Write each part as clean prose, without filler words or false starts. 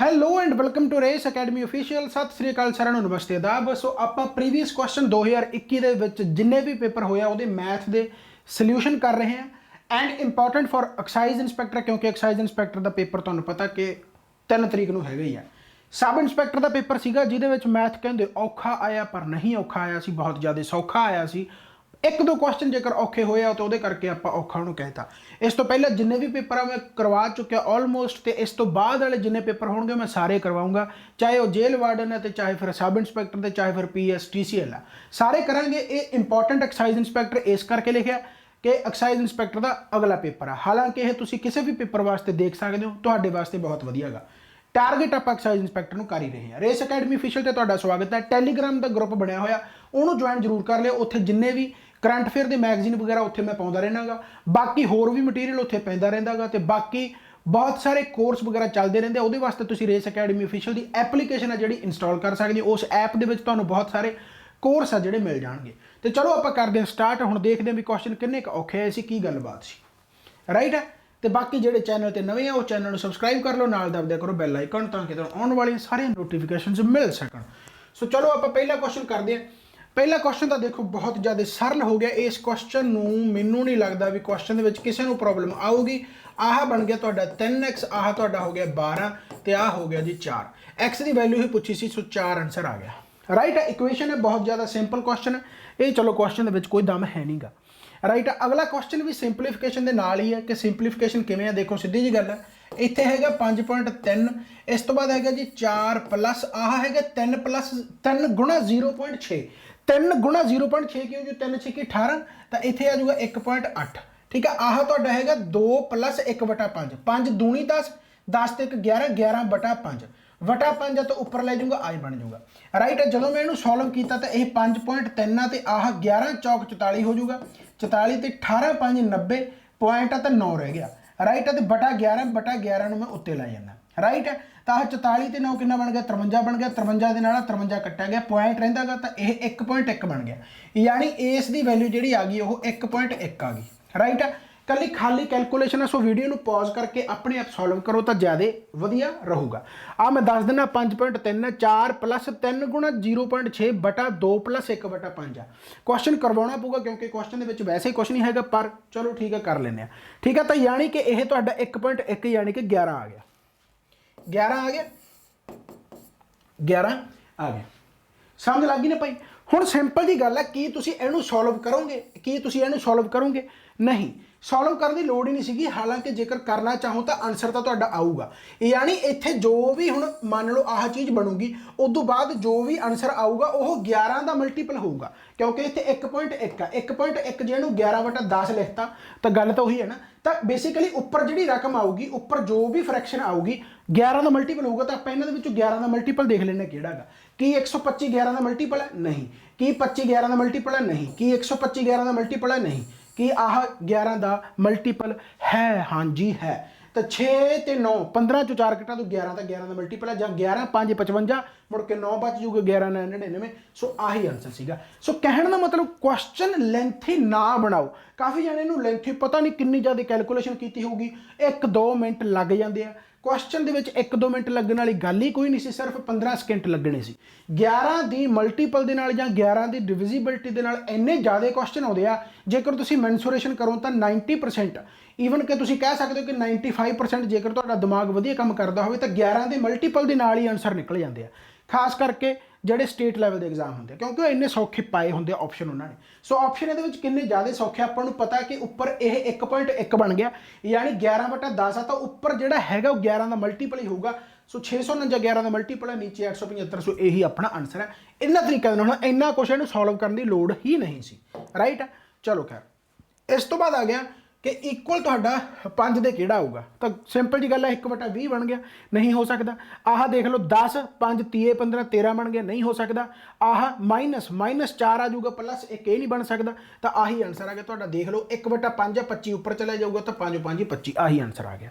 Hello and welcome to race academy official. Sat Sri अकाल साਰਿਆਂ ਨੂੰ ਨਮਸਤੇ ਆਦਾਬ। सो ਆਪਾਂ प्रीवियस क्वेश्चन 2021 ਦੇ ਵਿੱਚ ਜਿੰਨੇ ਵੀ ਪੇਪਰ ਹੋਇਆ ਉਹਦੇ ਮੈਥ ਦੇ ਸੋਲੂਸ਼ਨ ਕਰ ਰਹੇ ਹਾਂ and important for excise inspector, ਕਿਉਂਕਿ ਐਕਸਾਈਜ਼ ਇੰਸਪੈਕਟਰ ਦਾ ਪੇਪਰ ਤੁਹਾਨੂੰ ਪਤਾ ਕਿ 3 ਤਰੀਕ ਨੂੰ ਹੈਗਾ ਹੀ ਆ। ਸਬ ਇੰਸਪੈਕਟਰ ਦਾ ਪੇਪਰ ਸੀਗਾ ਜਿਹਦੇ ਵਿੱਚ ਮੈਥ ਕਹਿੰਦੇ ਔਖਾ ਆਇਆ, ਪਰ ਨਹੀਂ ਔਖਾ ਆਇਆ ਸੀ, ਬਹੁਤ ਜ਼ਿਆਦਾ ਸੌਖਾ ਆਇਆ ਸੀ। एक दो क्वेश्चन जेकर औखे होए तो वो करके आप औखा उन्होंने कहता। इस तो पहले जिन्ने भी पेपर मैं करवा चुका ऑलमोस्ट, तो इस तो बाद वाले जिन्ने पेपर होंगे मैं सारे करवाऊंगा, चाहे वो जेल वार्डन है, तो चाहे फिर सब इंस्पैक्टर, तो चाहे फिर PSTCL है, सारे करांगे। ये इंपॉर्टेंट एक्साइज इंस्पैक्टर इस करके लिखा कि एक्साइज इंस्पैक्टर का अगला पेपर है। हालांकि यह तुम किसी भी पेपर वास्ते देख सकते हो, तो वास्ते बहुत वधिया गा। टारगेट आप एक्साइज इंस्पैक्टर ਨੂੰ कर ही रहे हैं। रेस अकेडमी ऑफिशियल ਤੇ ਤੁਹਾਡਾ ਸਵਾਗਤ ਹੈ। ਟੈਲੀਗ੍ਰਾਮ ਦਾ ਗਰੁੱਪ ਬਣਿਆ ਹੋਇਆ, ਉਹਨੂੰ ਜੁਆਇਨ ਜ਼ਰੂਰ ਕਰ ਲਿਓ। ਉੱਥੇ ਜਿੰਨੇ ਵੀ ਕਰੰਟ ਅਫੇਅਰ ਦੇ ਮੈਗਜ਼ੀਨ ਵਗੈਰਾ ਉੱਥੇ ਮੈਂ ਪਾਉਂਦਾ ਰਹਿਣਾਗਾ, ਬਾਕੀ ਹੋਰ ਵੀ ਮਟੀਰੀਅਲ ਉੱਥੇ ਪੈਂਦਾ ਰਹਿੰਦਾਗਾ, ਤੇ ਬਾਕੀ ਬਹੁਤ ਸਾਰੇ ਕੋਰਸ ਵਗੈਰਾ ਚੱਲਦੇ ਰਹਿੰਦੇ। ਉਹਦੇ ਵਾਸਤੇ ਤੁਸੀਂ ਰੇਸ ਅਕੈਡਮੀ ਅਫੀਸ਼ੀਅਲ ਦੀ ਐਪਲੀਕੇਸ਼ਨ ਹੈ ਜਿਹੜੀ ਇੰਸਟਾਲ ਕਰ ਸਕਦੇ ਹੋ। ਉਸ ਐਪ ਦੇ ਵਿੱਚ ਤੁਹਾਨੂੰ ਬਹੁਤ ਸਾਰੇ ਕੋਰਸ ਆ ਜਿਹੜੇ ਮਿਲ ਜਾਣਗੇ। ਤੇ ਚਲੋ ਆਪਾਂ ਕਰਦੇ ਹਾਂ ਸਟਾਰਟ। ਹੁਣ ਦੇਖਦੇ ਹਾਂ ਵੀ ਕੁਐਸਚਨ ਕਿੰਨੇ ਕੁ ਔਖੇ ਆਏ ਸੀ, ਕੀ ਗੱਲਬਾਤ ਸੀ, ਰਾਈਟ ਹੈ। ਤੇ ਬਾਕੀ ਜਿਹੜੇ ਚੈਨਲ ਤੇ ਨਵੇਂ ਆ ਉਹ ਚੈਨਲ ਨੂੰ ਸਬਸਕ੍ਰਾਈਬ ਕਰ ਲਓ, ਨਾਲ ਦਬਦਿਆ ਕਰੋ ਬੈਲ ਆਈਕਨ, ਤਾਂ ਕਿ ਤੁਹਾਨੂੰ ਆਉਣ ਵਾਲੀਆਂ ਸਾਰੀਆਂ ਨੋਟੀਫਿਕੇਸ਼ਨਸ ਮਿਲ ਸਕਣ। ਸੋ ਚਲੋ ਆਪਾਂ ਪਹਿਲਾ ਕੁਐਸਚਨ ਕਰਦੇ ਹਾਂ। ਪਹਿਲਾ ਕੁਐਸਚਨ ਤਾਂ ਦੇਖੋ ਬਹੁਤ ਜ਼ਿਆਦਾ ਸਰਲ ਹੋ ਗਿਆ। ਇਸ ਕੁਐਸਚਨ ਨੂੰ ਮੈਨੂੰ ਨਹੀਂ ਲੱਗਦਾ ਵੀ ਕੁਐਸਚਨ ਦੇ ਵਿੱਚ ਕਿਸੇ ਨੂੰ ਪ੍ਰੋਬਲਮ ਆਊਗੀ। ਆਹ ਬਣ ਗਿਆ ਤੁਹਾਡਾ 3x, ਆਹ ਤੁਹਾਡਾ ਹੋ ਗਿਆ 12, ਤੇ ਆਹ ਹੋ ਗਿਆ ਜੀ 4। x ਦੀ ਵੈਲਿਊ ਹੀ ਪੁੱਛੀ ਸੀ, ਸੋ 4 ਆਨਸਰ ਆ ਗਿਆ, ਰਾਈਟ ਹੈ। ਇਕੁਏਸ਼ਨ ਹੈ, ਬਹੁਤ ਜ਼ਿਆਦਾ ਸਿੰਪਲ ਕੁਐਸਚਨ ਹੈ ਇਹ। ਚਲੋ ਕੁਐਸਚਨ ਦੇ ਵਿੱਚ ਕੋਈ ਦਮ ਹੈ ਨਹੀਂਗਾ, ਰਾਈਟ। ਅਗਲਾ ਕੁਐਸਚਨ ਵੀ ਸਿੰਪਲੀਫਿਕੇਸ਼ਨ ਦੇ ਨਾਲ ਹੀ ਹੈ ਕਿ ਸਿੰਪਲੀਫਿਕੇਸ਼ਨ ਕਿਵੇਂ ਹੈ। ਦੇਖੋ ਸਿੱਧੀ ਜੀ ਗੱਲ ਹੈ, ਇੱਥੇ ਹੈਗਾ 5.3, ਇਸ ਤੋਂ ਬਾਅਦ ਹੈਗਾ ਜੀ 4 ਪਲੱਸ ਆਹ ਹੈਗਾ 3 ਪਲੱਸ 3 ਗੁਣਾ 0.6। 3 ਗੁਣਾ 0.6 ਕਿਉਂ ਜੀ 3 6 18, ਤਾਂ ਇੱਥੇ ਆ ਜਾਊਗਾ 1.8, ਠੀਕ ਹੈ। ਆਹ ਤੁਹਾਡਾ ਹੈਗਾ 2 ਪਲੱਸ 1/5, 5 ਦੂਣੀ 10, 10 ਤੇ 1 11, 11/5 ਵਟਾ 5 ਆ, ਤਾਂ ਉੱਪਰ ਲੈ ਜਾਊਗਾ ਆਈ ਬਣ ਜਾਊਗਾ, ਰਾਈਟ ਹੈ। ਜਦੋਂ ਮੈਂ ਇਹਨੂੰ ਸੋਲਵ ਕੀਤਾ ਤਾਂ ਇਹ 5.3 ਆ, ਤੇ ਆਹ 11 ਚੌਕ 44 ਹੋ ਜਾਊਗਾ, 44 ਤੇ 18 5 90 ਪੁਆਇੰਟ ਆ, ਤਾਂ 9 ਰਹਿ ਗਿਆ, ਰਾਈਟ ਹੈ। ਤੇ ਬਟਾ 11 ਨੂੰ ਮੈਂ ਉੱਤੇ ਲੈ ਜਾਂਦਾ, ਰਾਈਟ ਹੈ। ਤਾਂ ਆਹ 44 ਤੇ 9 ਕਿੰਨਾ ਬਣ ਗਿਆ, 53 ਬਣ ਗਿਆ। 53 ਦੇ ਨਾਲ 53 ਕੱਟਿਆ ਗਿਆ, ਪੁਆਇੰਟ ਰਹਿੰਦਾਗਾ, ਤਾਂ ਇਹ 1.1 ਬਣ ਗਿਆ। ਯਾਨੀ ਇਸ ਦੀ ਵੈਲਿਊ ਜਿਹੜੀ ਆ ਗਈ ਉਹ 1.1 ਆ ਗਈ, ਰਾਈਟ ਹੈ। ਕੱਲੀ ਖਾਲੀ ਕੈਲਕੂਲੇਸ਼ਨ ਹੈ, ਸੋ ਵੀਡੀਓ ਨੂੰ ਪੌਜ਼ ਕਰਕੇ ਆਪਣੇ ਆਪ ਸੋਲਵ ਕਰੋ ਤਾਂ ਜ਼ਿਆਦਾ ਵਧੀਆ ਰਹੂਗਾ। ਆ ਮੈਂ ਦੱਸ ਦਿੰਦਾ 5.3 4 ਪਲੱਸ 3 ਗੁਣਾ 0.6 ਬਟਾ 2 ਪਲੱਸ 1/5 ਆ। ਕੁਐਸਚਨ ਕਰਵਾਉਣਾ ਪਊਗਾ ਕਿਉਂਕਿ ਕੁਐਸਚਨ ਦੇ ਵਿੱਚ ਵੈਸੇ ਹੀ ਕੁਛ ਨਹੀਂ ਹੈਗਾ, ਪਰ ਚਲੋ ਠੀਕ ਹੈ ਕਰ ਲੈਂਦੇ ਆ, ਠੀਕ ਹੈ। ਤਾਂ ਯਾਨੀ ਕਿ ਇਹ ਤੁਹਾਡਾ 1.1 ਯਾਨੀ ਕਿ 11 ਆ ਗਿਆ, 11 ਆ ਗਿਆ, 11 ਆ ਗਿਆ। ਸਮਝ ਲੱਗ ਗਈ ਨਾ ਭਾਈ। ਹੁਣ ਸਿੰਪਲ ਜੀ ਗੱਲ ਹੈ, ਕੀ ਤੁਸੀਂ ਇਹਨੂੰ ਸੋਲਵ ਕਰੋਗੇ? ਕੀ ਤੁਸੀਂ ਇਹਨੂੰ ਸੋਲਵ ਕਰੋਗੇ? ਨਹੀਂ, ਸੋਲਵ ਕਰਨ ਦੀ ਲੋੜ ਹੀ ਨਹੀਂ ਸੀਗੀ। ਹਾਲਾਂਕਿ ਜੇਕਰ ਕਰਨਾ ਚਾਹੋ ਤਾਂ ਆਨਸਰ ਤਾਂ ਤੁਹਾਡਾ ਆਊਗਾ। ਯਾਨੀ ਇੱਥੇ ਜੋ ਵੀ ਹੁਣ ਮੰਨ ਲਓ ਆਹ ਚੀਜ਼ ਬਣੂਗੀ, ਉਦੋਂ ਬਾਅਦ ਜੋ ਵੀ ਆਨਸਰ ਆਊਗਾ ਉਹ 11 ਦਾ ਮਲਟੀਪਲ ਹੋਊਗਾ, ਕਿਉਂਕਿ ਇੱਥੇ 1.1 ਆ। 1.1 ਜੇ ਇਹਨੂੰ 11/10 ਲਿਖਤਾ ਤਾਂ ਗੱਲ ਤਾਂ ਉਹੀ ਹੈ ਨਾ। ਤਾਂ ਬੇਸਿਕਲੀ ਉੱਪਰ ਜਿਹੜੀ ਰਕਮ ਆਊਗੀ, ਉੱਪਰ ਜੋ ਵੀ ਫਰੈਕਸ਼ਨ ਆਊਗੀ 11 ਦਾ ਮਲਟੀਪਲ ਹੋਊਗਾ। ਤਾਂ ਆਪਾਂ ਇਹਨਾਂ ਦੇ ਵਿੱਚੋਂ 11 ਦਾ ਮਲਟੀਪਲ ਦੇਖ ਲੈਂਦੇ ਕਿਹੜਾ ਹੈਗਾ। ਕੀ 125 11 ਦਾ ਮਲਟੀਪਲ ਹੈ? ਨਹੀਂ। ਕੀ 25 11 ਦਾ ਮਲਟੀਪਲ ਹੈ? ਨਹੀਂ। ਕੀ 125 11 ਦਾ ਮਲਟੀਪਲ ਹੈ? ਨਹੀਂ। ਕਿ ਆਹ 11 ਦਾ ਮਲਟੀਪਲ ਹੈ? ਹਾਂਜੀ ਹੈ। ਤਾਂ 6 ਤੇ 9 15 ਚੋਂ 4 ਕੱਟਾ ਤੋਂ 11, ਤਾਂ 11 ਦਾ ਮਲਟੀਪਲ ਹੈ। ਜਾਂ 11 5 55, ਮੁੜ ਕੇ 9 ਬਚ ਜੂਗਾ, 11 9 99। ਸੋ ਆਹੀ ਆਨਸਰ ਸੀਗਾ। ਸੋ ਕਹਿਣ ਦਾ ਮਤਲਬ ਕੁਐਸਚਨ ਲੈਂਥੀ ਨਾ ਬਣਾਓ। ਕਾਫੀ ਜਾਣੇ ਨੂੰ ਲੈਂਥੀ ਪਤਾ ਨਹੀਂ ਕਿੰਨੀ ਜ਼ਿਆਦਾ ਕੈਲਕੂਲੇਸ਼ਨ ਕੀਤੀ ਹੋਊਗੀ, 1-2 ਮਿੰਟ ਲੱਗ ਜਾਂਦੇ ਆ ਕੁਐਸਚਨ ਦੇ ਵਿੱਚ। 1-2 ਮਿੰਟ ਲੱਗਣ ਵਾਲੀ ਗੱਲ ਹੀ ਕੋਈ ਨਹੀਂ ਸੀ, ਸਿਰਫ 15 ਸਕਿੰਟ ਲੱਗਣੇ ਸੀ। 11 ਦੀ ਮਲਟੀਪਲ ਦੇ ਨਾਲ ਜਾਂ 11 ਦੀ ਡਿਵਿਜ਼ੀਬਿਲਟੀ ਦੇ ਨਾਲ ਇੰਨੇ ਜ਼ਿਆਦਾ ਕੁਐਸਚਨ ਆਉਂਦੇ ਆ। ਜੇਕਰ ਤੁਸੀਂ ਮੈਂਸੂਰੇਸ਼ਨ ਕਰੋ ਤਾਂ 90%, ਈਵਨ ਕਿ ਤੁਸੀਂ ਕਹਿ ਸਕਦੇ ਹੋ ਕਿ 95% ਜੇਕਰ ਤੁਹਾਡਾ ਦਿਮਾਗ ਵਧੀਆ ਕੰਮ ਕਰਦਾ ਹੋਵੇ ਤਾਂ 11 ਦੇ ਮਲਟੀਪਲ ਦੇ ਨਾਲ ਹੀ ਆਨਸਰ ਨਿਕਲ ਜਾਂਦੇ ਆ। ਖਾਸ ਕਰਕੇ ਜਿਹੜੇ ਸਟੇਟ ਲੈਵਲ ਦੇ ਐਗਜ਼ਾਮ ਹੁੰਦੇ, ਕਿਉਂਕਿ ਉਹ ਇੰਨੇ ਸੌਖੇ ਪਾਏ ਹੁੰਦੇ ਆਪਸ਼ਨ ਉਹਨਾਂ ਨੇ। ਸੋ ਆਪਸ਼ਨ ਇਹਦੇ ਵਿੱਚ ਕਿੰਨੇ ਜ਼ਿਆਦਾ ਸੌਖੇ, ਆਪਾਂ ਨੂੰ ਪਤਾ ਕਿ ਉੱਪਰ ਇਹ 1.1 ਬਣ ਗਿਆ, ਯਾਨੀ 11/10 ਆ, ਤਾਂ ਉੱਪਰ ਜਿਹੜਾ ਹੈਗਾ ਉਹ 11 ਦਾ ਮਲਟੀਪਲ ਹੀ ਹੋਊਗਾ। ਸੋ 649 11 ਦਾ ਮਲਟੀਪਲ ਹੈ, ਨੀਚੇ 875। ਸੋ ਇਹੀ ਆਪਣਾ ਆਨਸਰ ਹੈ। ਇਹਨਾਂ ਤਰੀਕੇ ਨਾਲ ਹੁਣ ਇੰਨਾ ਕੁਛ ਇਹਨੂੰ ਸੋਲਵ ਕਰਨ ਦੀ ਲੋੜ ਹੀ ਨਹੀਂ ਸੀ, ਰਾਈਟ ਹੈ। ਚਲੋ ਖੈਰ, ਇਸ ਤੋਂ ਬਾਅਦ ਆ ਗਿਆ ਕਿ ਇਕੁਅਲ ਤੁਹਾਡਾ 5 ਦੇ ਕਿਹੜਾ ਆਊਗਾ। ਤਾਂ ਸਿੰਪਲ ਜੀ ਗੱਲ ਹੈ, 1/20 ਬਣ ਗਿਆ, ਨਹੀਂ ਹੋ ਸਕਦਾ। ਆਹ ਦੇਖ ਲਓ 10 5 30 15 13 ਬਣ ਗਿਆ, ਨਹੀਂ ਹੋ ਸਕਦਾ। ਆਹ -4 ਆ ਜਾਊਗਾ, ਪਲੱਸ 1 ਇਹ ਨਹੀਂ ਬਣ ਸਕਦਾ। ਤਾਂ ਆਹੀ ਆਨਸਰ ਆ ਗਿਆ ਤੁਹਾਡਾ। ਦੇਖ ਲਓ 1/5 ਆ, 25 ਉੱਪਰ ਚਲਾ ਜਾਊਗਾ, ਤਾਂ 5 5 25 ਆਹੀ ਆਨਸਰ ਆ ਗਿਆ,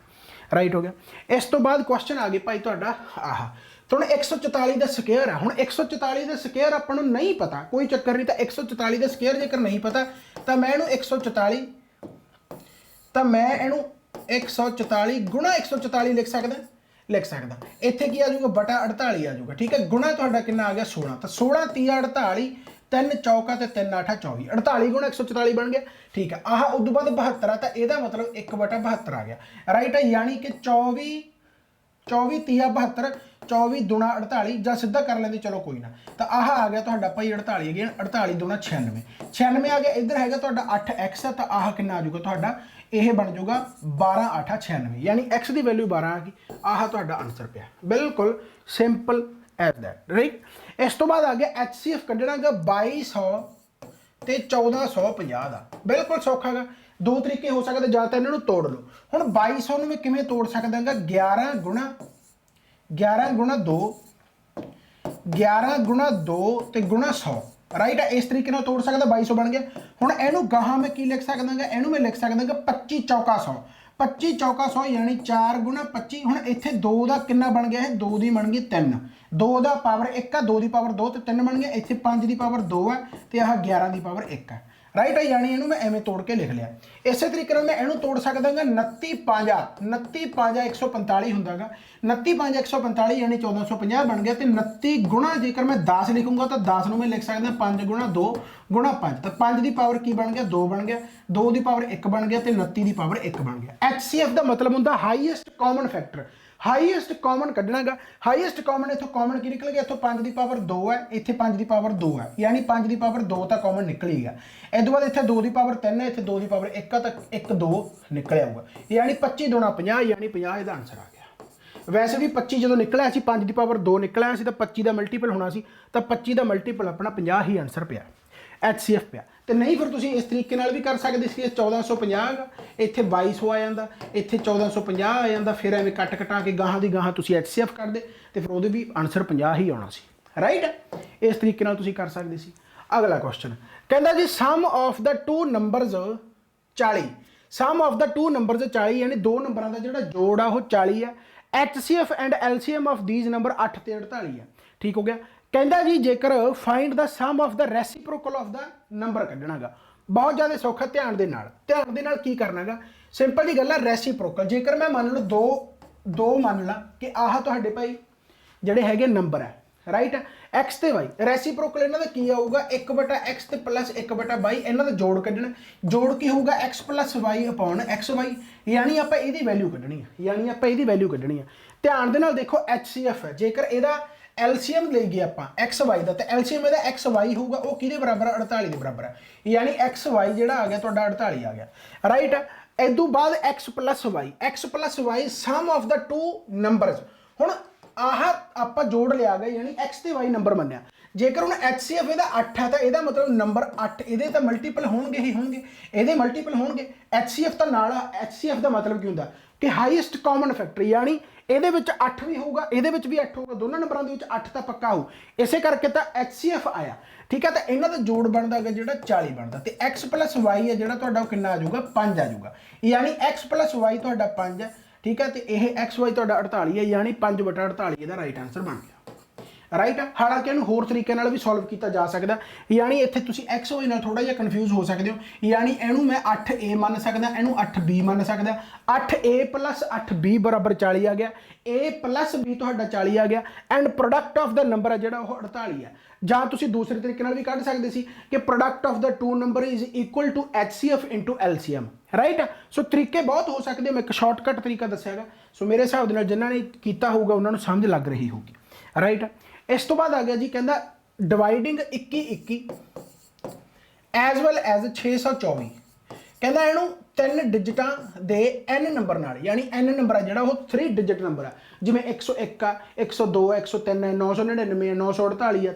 ਰਾਈਟ ਹੋ ਗਿਆ। ਇਸ ਤੋਂ ਬਾਅਦ ਕੁਐਸਚਨ ਆ ਗਏ ਭਾਈ ਤੁਹਾਡਾ ਆਹ। ਹੁਣ 144 ਦਾ ਸਕੁਅਰ ਆ। ਹੁਣ 144 ਦਾ ਸਕੁਅਰ ਆਪਾਂ ਨੂੰ ਨਹੀਂ ਪਤਾ, ਕੋਈ ਚੱਕਰ ਨਹੀਂ। ਤਾਂ 144 ਦਾ ਸਕੁਅਰ ਜੇਕਰ ਨਹੀਂ ਪਤਾ ਤਾਂ ਮੈਂ ਇਹਨੂੰ 144 ਗੁਣਾ 144 ਲਿਖ ਸਕਦਾ। लिख सकदा। इत्थे की आ जाऊगा बटा 48 आ जाऊगा, ठीक है। गुणा तुहाडा कितना आ गया 16, तो 16 तीया 48, 3 चौका ते 3 8 24, 48 गुणा 144 बन गया, ठीक है। आह उदों बाद 72 आ, तो यदा मतलब 1 बटा 72 आ गया, राइट है। यानी कि 24 24 तीया 72, 24 दूना 48, ਜਾਂ ਸਿੱਧਾ कर लेंगे चलो कोई ना। तो आह आ गया ਤੁਹਾਡਾ ਭਾਈ 48 अगेन, 48 दूना 96, 96 आ गया। इधर हैगा ਤੁਹਾਡਾ 8x है, तो आह कितना आ जाऊगा ਤੁਹਾਡਾ, यह बन जाऊगा 12 8 96, यानी x की वैल्यू 12 आ गई। आह ਤੁਹਾਡਾ आंसर पिया, बिल्कुल सिंपल एज दैट, राइट। इस तो बाद आ गया HCF ਕੱਢਣਾ ਗਾ 2200 ਤੇ 1450 ਦਾ, बिल्कुल सौखा गा। दो तरीके हो सकते, ਜਾਂ ਤਾਂ ਇਹਨਾਂ ਨੂੰ ਤੋੜ ਲਓ। ਹੁਣ 2200 ਨੂੰ ਮੈਂ ਕਿਵੇਂ ਤੋੜ ਸਕਦਾ ਗਾ, 11 ਗੁਣਾ 2, 11 ਗੁਣਾ 2 ਤੇ ਗੁਣਾ 100, ਰਾਈਟ ਹੈ। ਇਸ ਤਰੀਕੇ ਨਾਲ ਤੋੜ ਸਕਦਾ, 2200 ਬਣ ਗਿਆ। ਹੁਣ ਇਹਨੂੰ ਗਾਹਾਂ ਮੈਂ ਕੀ ਲਿਖ ਸਕਦਾ ਗਾ, ਇਹਨੂੰ ਮੈਂ ਲਿਖ ਸਕਦਾ ਗਾ 25 ਚੌਕਾ 100, 25 ਚੌਕਾ 100 यानी 4 गुणा 25। ਹੁਣ ਇੱਥੇ 2 ਦਾ ਕਿੰਨਾ ਬਣ ਗਿਆ, ਇਹ 2 ਦੀ ਬਣ ਗਈ 3, 2 ਦਾ ਪਾਵਰ 1 ਆ, 2 ਦੀ ਪਾਵਰ 2 ਤੇ 3 ਬਣ ਗਿਆ। ਇੱਥੇ 5 ਦੀ ਪਾਵਰ 2 ਹੈ ਤੇ ਆਹ 11 ਦੀ ਪਾਵਰ 1 ਹੈ, राइट है। यानी इनू मैं एवें तोड़ के लिख लिया। इस तरीके मैं इनू तोड़ सकदा गा 29 5 145 हुंदा गा, 29 5 145 यानी 1450 बन गया। तो 29 गुणा जेकर मैं 10 लिखूंगा तो 10 नूं मैं लिख सकदा 5 गुणा 2 गुणा 5, तो 5 की पावर की बन गया 2 बन गया, 2 की पावर 1 बन गया, तो 29 की पावर 1 बन गया। HCF का मतलब हुंदा highest common factor, highest common कढ़ना गा। हाईएस्ट कॉमन इत्थों कॉमन की निकल गया, इत्थों 5 की पावर 2 है, इत्थे 5 की पावर 2 है, यानी 5 की पावर 2 तो कॉमन निकल ही गया। इस तो बाद इत्थे 2 की पावर 3 है, इत्थे 2 की पावर 1 है, तो 1 2 निकलिया होगा, यानी 25 दूना 50, यानी 50 इसका आंसर आ गया। वैसे भी 25 जो निकलिया सी 5 की पावर 2 निकलिया सी, तो 25 का मल्टीपल होना सी, तो 25 का मल्टीपल अपना 50 ही आंसर पिया, HCF पिया। तो नहीं फिर तुसीं इस तरीके नाल भी कर सकते सी, 1450 इत्थे 2200 आ जांदा, इत्थे 1450 आ जांदा, फिर एवें कट कटा के गाहां दी गाहां तुसीं HCF करदे ते फिर उहदे भी आंसर 50 ही आउणा सी, राइट। इस तरीके नाल तुसीं कर सकदे सी। अगला क्वेश्चन कहंदा जी sum of the two numbers 40, sum of the two numbers 40, यानी दो नंबरां दा जिहड़ा जोड़ आ ओह 40 है। HCF and LCM of these number 8 ते 48 है, ठीक हो गया। कहता जी जेकर find the sum of the reciprocal of the number कढ़ना गा, बहुत ज़्यादा सौखा। ध्यान दे नाल की करना गा, सिंपल जी गल है रेसिप्रोकल। जेकर मैं मान लो दो मान ला कि आह तुहाडे भाई जिहड़े हैगे नंबर है, राइट है, एक्स ते वाई। रेसिप्रोकल इन्हां दा की आऊगा 1 बटा एक्स ते प्लस 1 बटा वाई, इन्हां दा जोड़ कढ़ना। जोड़ की होगा x plus y upon x y, यानी आपां इहदी वैल्यू कढ़नी है, यानी आपां इहदी वैल्यू कढ़नी है। ध्यान दे नाल देखो HCF है, जेकर इहदा LCM ले गए आप एक्स वाई का, तो LCM ਇਹਦਾ एक्स वाई होगा वो किहदे बराबर है, 48 के बराबर है, यानी एक्स वाई जो आ गया तो 48 आ गया, राइट। इदों बाद x plus y sum of the two numbers. हुण आह आप जोड़ लिया गया, यानी एक्स ते वाई नंबर मन्निया। जेकर हुण HCF ਇਹਦਾ 8 है, तो ਇਹਦਾ मतलब नंबर 8 ਇਹਦੇ ਤਾਂ मल्टीपल होणगे ही होणगे, ਇਹਦੇ मल्टीपल होणगे। HCF ਤਾਂ ਨਾਲ HCF ਦਾ मतलब ਕੀ ਹੁੰਦਾ कि हाईएस्ट कॉमन फैक्टर, यानी ਇਹਦੇ ਵਿੱਚ 8 ਵੀ ਹੋਊਗਾ, ਇਹਦੇ ਵਿੱਚ ਵੀ 8 ਹੋਊਗਾ, ਦੋਨਾਂ ਨੰਬਰਾਂ ਦੇ ਵਿੱਚ 8 ਤਾਂ ਪੱਕਾ ਹੋਊ, ਇਸੇ ਕਰਕੇ ਤਾਂ HCF ਆਇਆ, ਠੀਕ ਹੈ। ਤਾਂ ਇਹਨਾਂ ਦਾ ਜੋੜ ਬਣਦਾ ਹੈਗਾ ਜਿਹੜਾ 40 ਬਣਦਾ, ਤੇ x प्लस वाई है ਜਿਹੜਾ ਤੁਹਾਡਾ ਕਿੰਨਾ ਆ ਜਾਊਗਾ 5 ਆ ਜਾਊਗਾ, यानी x प्लस वाई ਤੁਹਾਡਾ 5 ਹੈ, ठीक है। तो यह XY ਤੁਹਾਡਾ 48 है, यानी 5 बटा 48 ਇਹਦਾ राइट आंसर बन गया, राइट। हालांकि इन्हू होर तरीके नाल भी सॉल्व किया जा सकता, यानी इत्थे तुसीं एक्स वाई नाल थोड़ा जिहा कन्फ्यूज हो सकते हो, यानी इनू मैं 8A मान सकदा, इनू 8B मान सकदा। 8A प्लस 8B बराबर 40 आ गया, A प्लस B तुहाडा 40 आ गया, and product of the number है जिहड़ा ओह 48 है। जां तुसीं दूसरे तरीके नाल भी कढ सकदे सी कि product of the two number is equal to HCF into LCM, right. So तरीके बहुत हो सकते, मैं एक शॉर्टकट तरीका दस्सिआगा, सो मेरे हिसाब दे नाल जिन्हां ने कीता होगा उन्हां नूं समझ लग रही होगी, राइट। इस तो बाद आ गया जी कहता डिवाइडिंग 21 एज वैल एज 624, कहता इनू 3 डिजिटां दे n नंबर नाल, यानी n नंबर है जिहड़ा वो 3 डिजिट नंबर है, जिवें 101 आ, 102 है, 103 है, 999 है, 948 है,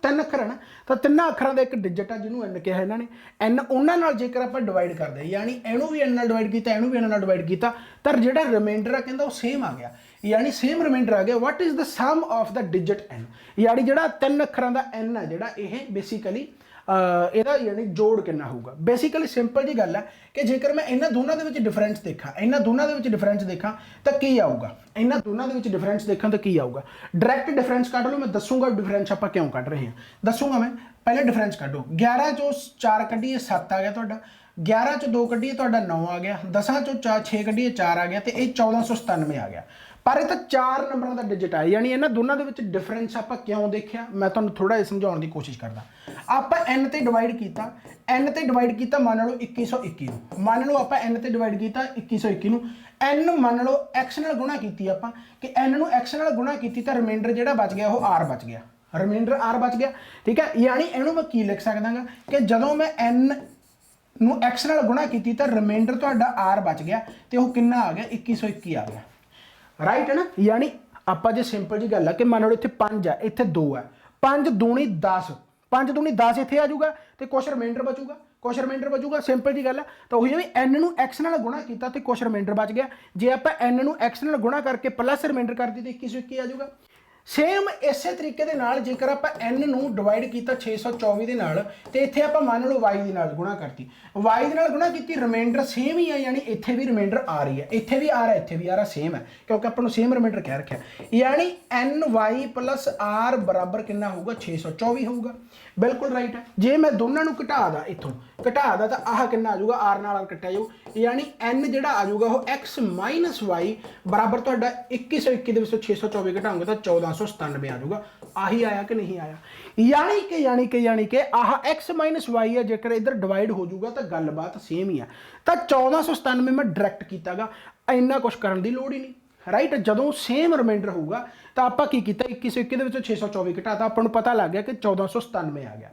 तीन अखर है ना, तो तिना अखरां दा एक डिजिट है जिन्होंने n कहा इन्होंने। n उन्हां नाल जेकर आपां डिवाइड करदे, यानी इनू भी n नाल डिवाइड किया, इनू भी n नाल डिवाइड किया, तो जिहड़ा रिमाइंडर है कहता वो सेम आ गया, यानी सेम रिमाइंडर आ गया। What is the sum of the digit n, यानी जिहड़ा 3 अखरां दा n है जिहड़ा यह बेसिकली ਇਹਦਾ यानी जोड़ कितना होगा। बेसिकली सिंपल जी गल है कि जेकर मैं इन्हां दोनों दे विच डिफरेंस देखा, इन्हां दोनों दे विच डिफरेंस देखा तो की आऊगा, इन्हां दोनों दे विच डिफरेंस देखा तो की आऊगा। डायरैक्ट डिफरेंस कढ़ लो, मैं दसूँगा डिफरेंस आप क्यों कढ़ रहे हैं, दसूँगा मैं। पहले डिफरेंस कढ़ो, 11 चो 4 कढ़ीए 7 आ गया तुहाडा, 11 चो 2 कढ़ीए तुहाडा 9 आ गया, 10 चो 6 कढ़ीए 4 आ गया, तो यह 1497 आ गया। पर ये तो 4 नंबर का डिजिट है, यानी इन्होंने दोनों के डिफरेंस आप क्यों देखा मैं तुहानूं थोड़ा जिहा समझाउण की कोशिश करदा। आप n ते डिवाइड किया, n ते डिवाइड किया मान लो 2121 नूं, मान लो आप n ते डिवाइड किया 2121 नूं, n मान लो x नाल गुणा की आप कि n नूं x नाल गुणा की तो रिमाइंडर जिहड़ा बच गया वो r बच गया, रिमाइंडर r बच गया। ठीक है, यानी इहनूं मैं की लिख सकदा गा कि जदों मैं n नूं x नाल गुणा की तो रिमाइंडर तुहाडा r बच गया तो वह कितना आ गया 2121 आ गया, राइट है ना। यानी आप जो सिंपल जी गल है कि मान लो इतने 5 है इतने 2 है, 5 दूनी 10, 5 दूनी 10 इतने आ जाऊगा तो कुछ रिमाइंडर बचूगा, कुछ रिमाइंडर बचूगा, सिंपल जी गल है। तो वही भी n नूं x नाल गुणा किया तो कुछ रिमाइंडर बच गया, जे आप n नूं x नाल गुणा करके प्लस रिमाइंडर कर दी तो 2121 आ जाऊगा। सेम इस तरीके दे नाल जेकर आप n नूं डिवाइड किया 624 दे नाल ते इत्थे आप मान लो y दे नाल गुणा करती, y दे नाल गुणा की रिमाइंडर सेम ही है, यानी इत्थे भी रिमाइंडर आ रही है, इत्थे भी आ रहा है, इत्थे भी आ रहा, सेम है क्योंकि अपन सेम रिमाइंडर कह रखा है। यानी ny प्लस r बराबर कितना होगा 624 होगा, बिल्कुल राइट है। जे मैं दोनों नूं घटा दा इत्थों घटा दा तो आह कितना आ जाऊगा r नाल कट्टिया जाऊ, यानी n जिहड़ा आ जाऊगा वो x माइनस y बराबर तुहाडा 2121 दे विचों 624 घटाओगे तो 1497 आ जाऊगा। आही आया कि नहीं आया, यानी कि आह x माइनस y है जेकर इधर डिवाइड हो जाऊगा तो गलबात सेम ही है, तो 1497 मैं डायरैक्ट कीतागा, इन्ना कुछ करने की लोड़ ही नहीं, राइट। जदों सेम रिमाइंडर होगा तो आप की 2121 के 624 घटाता अपन पता लग गया कि 1497 आ गया।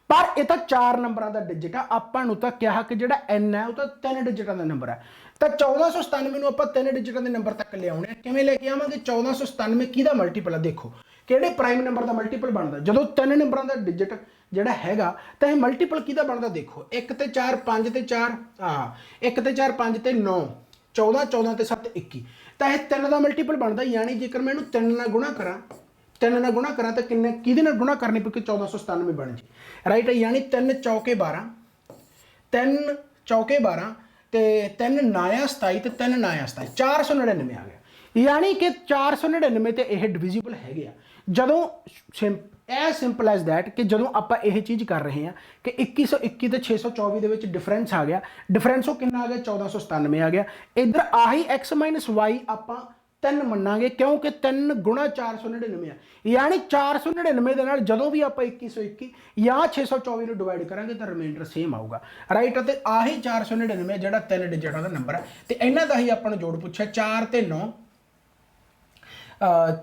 पर यह तो 4 नंबर का डिजिट है, आपू तो क्या कि जो n है वो तो 3 डिजिटों का नंबर है, तो 1497 आप 3 डिजिटों के नंबर तक ले आने किमें लेके आवांगे। 1497 किहदा मल्टीपल है, देखो किहड़े प्राइम नंबर का मल्टीपल बनता, जो 3 नंबरों का डिजिट जोड़ा हैगा तो यह मल्टीपल किहदा बनता, देखो 1 ते 4 5 ते 4 1 ते 4 5 ते 9 14 14 ते 7 21, तो यह 3 का मल्टीपल बनता। यानी जेकर मैं 3 नाल गुणा करा 3 नाल गुणा करा तो किन्ने किहदे नाल गुणा करनी पई कि 1497 बन जी, राइट है। यानी 3 चौके 12 3 चौके 12 तो 3 नाया 27 तो 3 नाया 27 499 आ गया, यानी कि 499 तो यह डिविजिबल है। जदों सिंपल एज दैट कि जदों आप यह चीज़ कर रहे हैं कि 2121 तो 624 के विच डिफरेंस आ गया, डिफरेंस वो कितना आ गया 1497 आ गया। इधर आही x माइनस वाई आप 3 मनांगे क्योंकि 3 गुणा 499 है, यानी 499 के नाल जदों भी आप 2121 या 624 डिवाइड करांगे तो रिमाइंडर सेम आऊगा, राइट। तो आही 499 जो 3 डिजिटों का नंबर है, तो इन्हों का ही अपन जोड़ पूछा 4 ते 9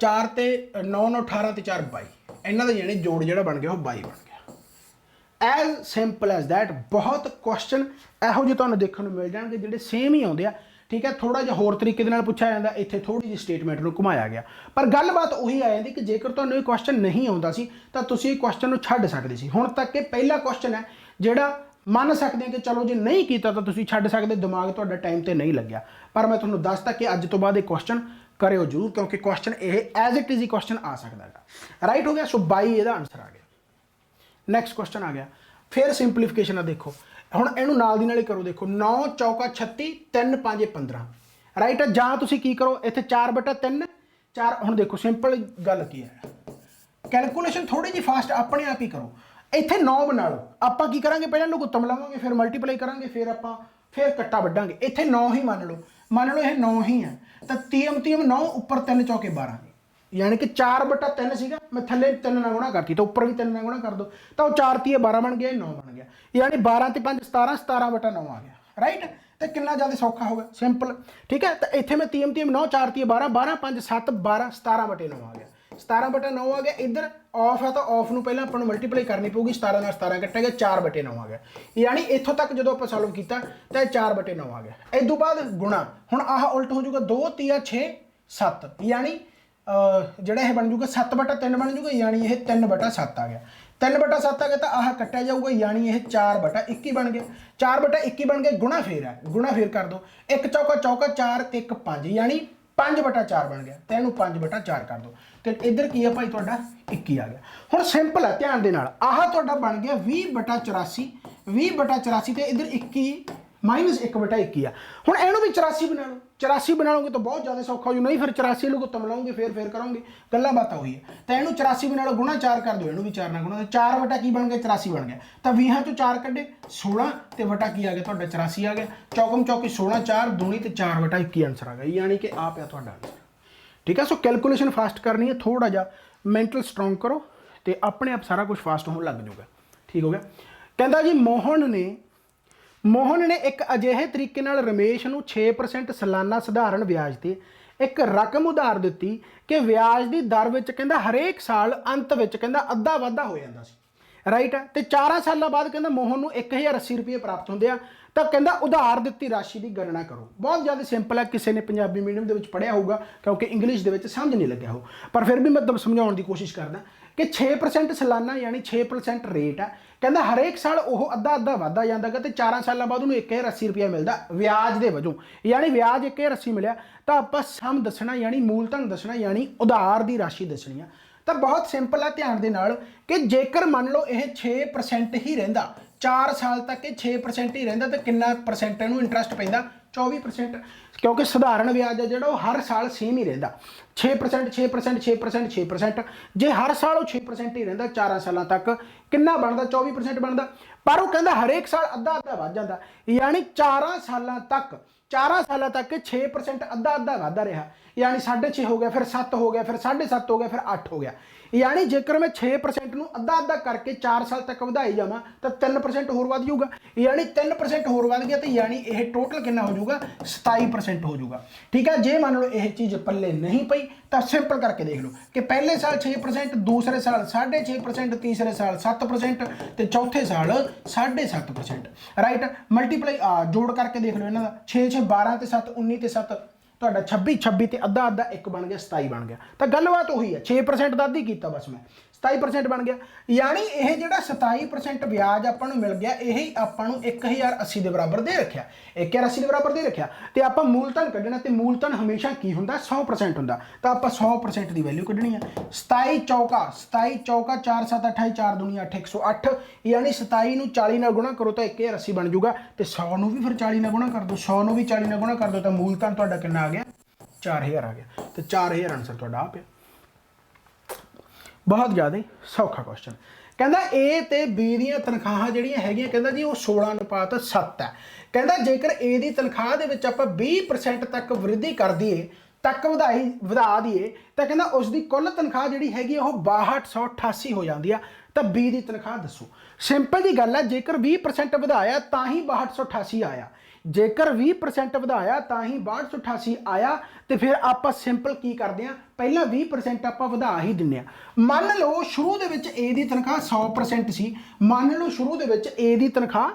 4 ते 9 9 18 ते 4 22, इन्हों का यानी जोड़ जो बन गया वो 22 बन गया। एज सिंपल एज दैट बहुत क्वेश्चन यहो ਜਿਹੇ ਤੁਹਾਨੂੰ देखने को मिल जाएंगे ਜਿਹੜੇ सेम ही आते हैं, ठीक है। थोड़ा जिहा होर तरीके नाल पूछा जाता, इत्थे थोड़ी जी स्टेटमेंट को घुमाया गया, पर गलबात उही आ जाती कि जेकर तुहानूं ये क्वेश्चन नहीं आता सी तो तुसीं इस क्वेश्चन नूं छड्ड सकदे सी। हुण तक ये पहला क्वेश्चन है जिहड़ा मन सकते हैं कि चलो जे नहीं किया तो तुसीं छड्ड सकदे, दिमाग तुहाडा टाइम ते नहीं लग्या, पर मैं तुहानूं दसता कि अज तो बाद ये क्वेश्चन करियो जरूर क्योंकि क्वेश्चन ये एज इट इज ही क्वेश्चन आ सकता है, राइट हो गया। सो 22 इसका आंसर आ गया। नैक्सट क्वेश्चन आ गया, फिर सिंपलीफिकेशन है, देखो हुण इहनूं नाल दी नाल ही करो, देखो 9 चौका 36 3 5 15, राइट है। जां तुसीं की करो इत्थे 4/3 4, हुण देखो सिंपल गल की है, कैलकुलेशन थोड़ी जी फास्ट अपने आप ही करो। इत्थे 9 बना लो, आपां की करांगे पहले लघुत्तम लवांगे फिर मल्टीप्लाई करांगे फिर आपां फिर कट्टा वड्डांगे। इत्थे 9 ही मान लो यह 9 ही है, तो तीम 9 उपर 3 चौके 12, यानी कि 4/3 सीगा, मैं थले 3 नाल गुणा करती तो उपर भी 3 नाल गुणा कर दो तो 4 3 12 बन गया, 9 बन गया, यानी 12 ते 5 17 17/9 आ गया, राइट। तो कितना ज़्यादा सौखा होगा, सिंपल, ठीक है। तो इत्थे मैं तीम 9 4 3 12 12 5 7 12 17/9 आ गया, 17/9 आ गया। इधर ऑफ है तो ऑफ नूं पहले अपन मल्टीप्लाई करनी पऊगी, 17 नाल 17 कट्टेगा 4/9 आ गया, यानी इत्थों तक जो आप सॉल्व किया तो 4/9 आ गया। इस तो बाद गुणा, हुण आह उल्ट हो जाऊगा 2 3 6 7, यानी जोड़ा यह बन जूगा 7/3 बन जूगा, यानी यह 3/7 आ गया, 3/7 आ गया तो आह कट्टिया जाऊगा, यानी यह 4/21 बन गया, 4/21 बन गया। गुणा फिर कर दो, 1 चौका 4 1 5, यानी 5/4 बन गया, तो इनू 5/4 कर दो, तो इधर की है भाई तुहाडा 21 आ गया। हुण सिंपल है, ध्यान दे नाल आह तुहाडा बन गया 20/84, 20/84 तो इधर 21 माइनस 1/21 आ। हुण इहनूं भी 84 बना लो, 84 बना लोगे तो बहुत ज़्यादा सौखा हो, नहीं फिर 84 लघुत्तम लाओगे फिर करोगे, गल्लां बातां होई है। तो इहनूं 84 बना लो, गुणा 4 कर दो, इहनूं भी 4 नाल गुणा, 4 की बन गया 84 बन गया, तो 20 चों 4 कड्ढे 16 ते वटा की आ गया तुहाडा 84 आ गया, चौकम चौकी 16 4 दूनी ते 4/21 आंसर आ गया, यानी कि आ पिया तुहाडा आंसर, ठीक है। सो कैलकुलेशन फास्ट करनी है, थोड़ा जा मैंटल स्ट्रोंग करो तो अपने आप सारा कुछ फास्ट होने लग जाऊगा। ठीक हो गया। कहता जी मोहन ने एक अजिहे तरीके नाल रमेश नूं 6% सालाना सधारण ब्याज ते एक रकम उधार दित्ती कि ब्याज की दर विच कहंदा हरेक साल अंत विच कहंदा अद्धा वाधा हो जांदा सी, राइट है। तो 4 साल बाद कहंदा मोहन नूं 1080 रुपये प्राप्त होंदे आ। तो कहंदा उधार दित्ती राशि की गणना करो। बहुत ज़्यादा सिंपल है, किसी ने पंजाबी मीडियम के पढ़िया होगा क्योंकि इंग्लिश के समझ नहीं लग्या हो, पर फिर भी मैं समझाने की कोशिश करदा कि 6% सालाना यानी 6% रेट है। कहंदा हरेक साल वो अद्धा अद्धा वाधा जाता गा, तो 4 साल बाद उन्होंने 1080 रुपया मिलता ब्याज के वजों, यानी ब्याज 1080 मिलया। तो आप सम दसना यानी मूलधन दसना यानी उधार की राशि दसनी है। तो बहुत सिंपल है, ध्यान दे नाल कि जेकर मान लो यह 6% ही रहिंदा, 4 साल तक ये 6% ही रहिंदा, तो कितना परसेंट इनू इंटरस्ट पैंदा? 24%, क्योंकि साधारण ब्याज है जो हर साल सेम ही रहिंदा 6%, 6%, 6%, 6%। जे हर साल वो 6% ही रहिंदा 4 साल तक, कितना बनता? 24% बनता। पर वो कहंदा हरेक साल अद्धा अद्धा वध जांदा, यानी 4 साल तक 6% अद्धा अद्धा वाधा रहा, यानी 6.5 हो गया, फिर 7 हो गया, फिर 7.5 हो गया, फिर 8 हो गया। यानी जेकर मैं 6% नूं अद्धा अद्धा करके 4 साल तक वधाई जावां तो 3% होर वध जाऊगा, यानी 3% होर वध गया, तो यानी यह टोटल कितना हो जाऊगा? 27% हो जाऊगा। ठीक है। जे मान लो यह चीज़ पल्ले नहीं पई तो सिंपल करके देख लो कि पहले साल 6%, दूसरे साल 6.5%, तीसरे साल 7%, तो चौथे साल 7.5%, राइट। मल्टीप्लाई जोड़ करके देख लो इन्हों का, 6 6 12 ते 7 19 ते 7 ਤੁਹਾਡਾ 26 26 ਤੇ ਅੱਧਾ ਅੱਧਾ ਇੱਕ ਬਣ ਗਿਆ 27 ਬਣ ਗਿਆ। ਤਾਂ ਗੱਲਬਾਤ ਉਹੀ ਹੈ, 6% ਦਾ ਅੱਧੀ ਕੀਤਾ ਬਸ ਮੈਂ, 27% ਬਣ ਗਿਆ। यानी ਇਹ ਜਿਹੜਾ 27% ਵਿਆਜ ਆਪਾਂ ਨੂੰ ਮਿਲ ਗਿਆ, ਇਹ ਆਪਾਂ ਨੂੰ 1080 ਦੇ ਬਰਾਬਰ ਦੇ ਰੱਖਿਆ, 1080 ਦੇ ਬਰਾਬਰ ਦੇ ਰੱਖਿਆ। ਤੇ ਆਪਾਂ ਮੂਲਧਨ ਕੱਢਣਾ, ਤੇ ਮੂਲਧਨ ਹਮੇਸ਼ਾ ਕੀ ਹੁੰਦਾ? 100% ਹੁੰਦਾ। ਤਾਂ ਆਪਾਂ 100% ਦੀ ਵੈਲਿਊ ਕੱਢਣੀ ਹੈ। 27 ਚੌਕਾ 4 7 28 4 दूनी 8 108, यानी 27 ਨੂੰ 40 ਨਾਲ ਗੁਣਾ ਕਰੋ ਤਾਂ 1080 ਬਣ ਜਾਊਗਾ, ਤੇ 100 ਨੂੰ ਵੀ ਫਿਰ 40 ਨਾਲ ਗੁਣਾ ਕਰ ਦਿਓ, 100 ਨੂੰ ਵੀ 40 ਨਾਲ ਗੁਣਾ ਕਰ ਦਿਓ, ਤਾਂ ਮੂਲਧਨ ਤੁਹਾਡਾ ਕਿੰਨਾ ਆ ਗਿਆ? 4000 आ गया। तो 4000 आंसर थोड़ा आ पे। बहुत ज़्यादा सौखा क्वेश्चन। कहता ए ते बी दी तनख्वाह जिहड़ियां हैगियां, कहता जी वो 16:7 है। कहता जेकर ए दी तनख्वाह दे विच आपां 20% तक वृद्धि कर दईए, तक वधा दईए, तो कहता उसकी कुल तनख्वाह जिहड़ी हैगी वो 6288 हो जाती है। तो बी दी तनख्वाह दसो। सिंपल जी गल है, जेकर 20% वधाया तां ही 6288 आया, जेकर 20% ਵਧਾਇਆ ਤਾਂ ਹੀ 6288 ਆਇਆ। ਤੇ ਫਿਰ ਆਪਾਂ ਸਿੰਪਲ ਕੀ ਕਰਦੇ ਆ, ਪਹਿਲਾਂ 20% ਆਪਾਂ ਵਧਾ ਹੀ ਦਿੰਨੇ ਆ। ਮੰਨ ਲਓ ਸ਼ੁਰੂ ਦੇ ਵਿੱਚ A ਦੀ ਤਨਖਾਹ 100% ਸੀ, ਮੰਨ ਲਓ ਸ਼ੁਰੂ ਦੇ ਵਿੱਚ A ਦੀ ਤਨਖਾਹ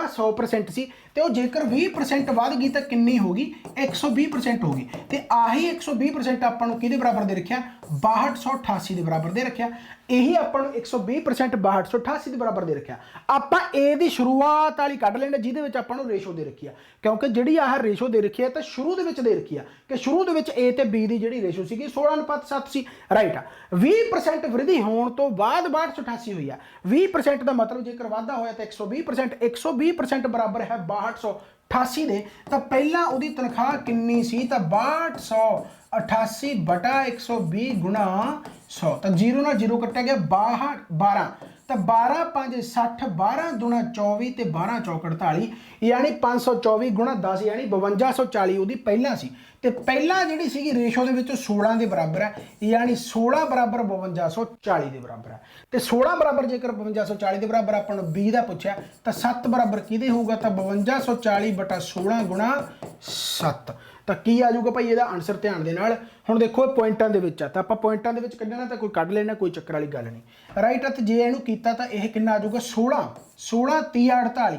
100% ਸੀ, ਤੇ ਉਹ ਜੇਕਰ 20% ਵੱਧ ਗਈ ਤਾਂ ਕਿੰਨੀ ਹੋ ਗਈ? 120% ਹੋ ਗਈ। ਤੇ ਆਹੀ 120% ਆਪਾਂ ਨੂੰ ਕਿਹਦੇ ਬਰਾਬਰ ਦੇ ਰੱਖਿਆ? 6288 ਦੇ ਬਰਾਬਰ ਦੇ ਰੱਖਿਆ। ਇਹੀ ਆਪਾਂ ਨੂੰ 120% 6288 ਦੇ ਬਰਾਬਰ ਦੇ ਰੱਖਿਆ। ਆਪਾਂ A ਦੀ ਸ਼ੁਰੂਆਤ ਵਾਲੀ ਕੱਢ ਲੈਣਾ ਜਿਹਦੇ ਵਿੱਚ ਆਪਾਂ ਨੂੰ ਰੇਸ਼ੋ ਦੇ ਰੱਖੀ ਆ, ਕਿਉਂਕਿ ਜਿਹੜੀ ਆਹ ਰੇਸ਼ੋ ਦੇ ਰੱਖੀ ਆ ਤਾਂ ਸ਼ੁਰੂ ਦੇ ਵਿੱਚ ਦੇ ਰੱਖੀ ਆ ਕਿ ਸ਼ੁਰੂ ਦੇ ਵਿੱਚ A ਤੇ B ਦੀ ਜਿਹੜੀ ਰੇਸ਼ੋ ਸੀਗੀ 16:7 ਸੀ, ਰਾਈਟ ਆ। 20% ਵ੍ਰਿਧੀ ਹੋਣ ਤੋਂ ਬਾਅਦ 6288 ਹੋਈ ਆ। 20% ਦਾ ਮਤਲਬ ਜੇਕਰ ਵਾਧਾ ਹੋਇਆ ਤਾਂ 120%, 120% ਬਰਾਬਰ ਹੈ 6288 ਦੇ। ਤਾਂ ਪਹਿਲਾਂ ਉਹਦੀ ਤਨਖਾਹ ਕਿੰਨੀ ਸੀ? ਤਾਂ 6288 ਬਟਾ 120 ਗੁਣਾ 100, ਤਾਂ 0 ਨਾਲ 0 ਕੱਟਿਆ ਗਿਆ, 12। ਤਾਂ 12 5 60, 12 दूना 24 ਤੇ 12 ਚੌਕ 48, यानी 524 ਗੁਣਾ 10 यानी 5240 ਉਹਦੀ ਪਹਿਲਾਂ ਸੀ। ਤੇ ਪਹਿਲਾਂ ਜਿਹੜੀ ਸੀਗੀ ਰੇਸ਼ੋ ਦੇ ਵਿੱਚ 16 ਦੇ ਬਰਾਬਰ ਹੈ, यानी 16 ਬਰਾਬਰ 5240 ਦੇ ਬਰਾਬਰ ਹੈ। ਤੇ 16 ਬਰਾਬਰ ਜੇਕਰ 5240 ਦੇ ਬਰਾਬਰ ਆਪਾਂ ਨੂੰ B ਦਾ ਪੁੱਛਿਆ ਤਾਂ 7 ਬਰਾਬਰ ਕਿਹਦੇ ਹੋਊਗਾ? ਤਾਂ 5240 ਬਟਾ 16 ਗੁਣਾ 7। ਤਾਂ ਕੀ ਆ ਜਾਊਗਾ ਭਾਈ ਇਹਦਾ ਆਨਸਰ? ਧਿਆਨ ਦੇ ਨਾਲ ਹੁਣ ਦੇਖੋ ਇਹ ਪੁਆਇੰਟਾਂ ਦੇ ਵਿੱਚ ਆ, ਤਾਂ ਆਪਾਂ ਪੁਆਇੰਟਾਂ ਦੇ ਵਿੱਚ ਕੱਢਣਾ ਤਾਂ ਕੋਈ ਕੱਢ ਲੈਣਾ, ਕੋਈ ਚੱਕਰ ਵਾਲੀ ਗੱਲ ਨਹੀਂ, ਰਾਈਟ ਆ। ਤੇ ਜੇ ਇਹਨੂੰ ਕੀਤਾ ਤਾਂ ਇਹ ਕਿੰਨਾ ਆ ਜਾਊਗਾ? 16 30 48,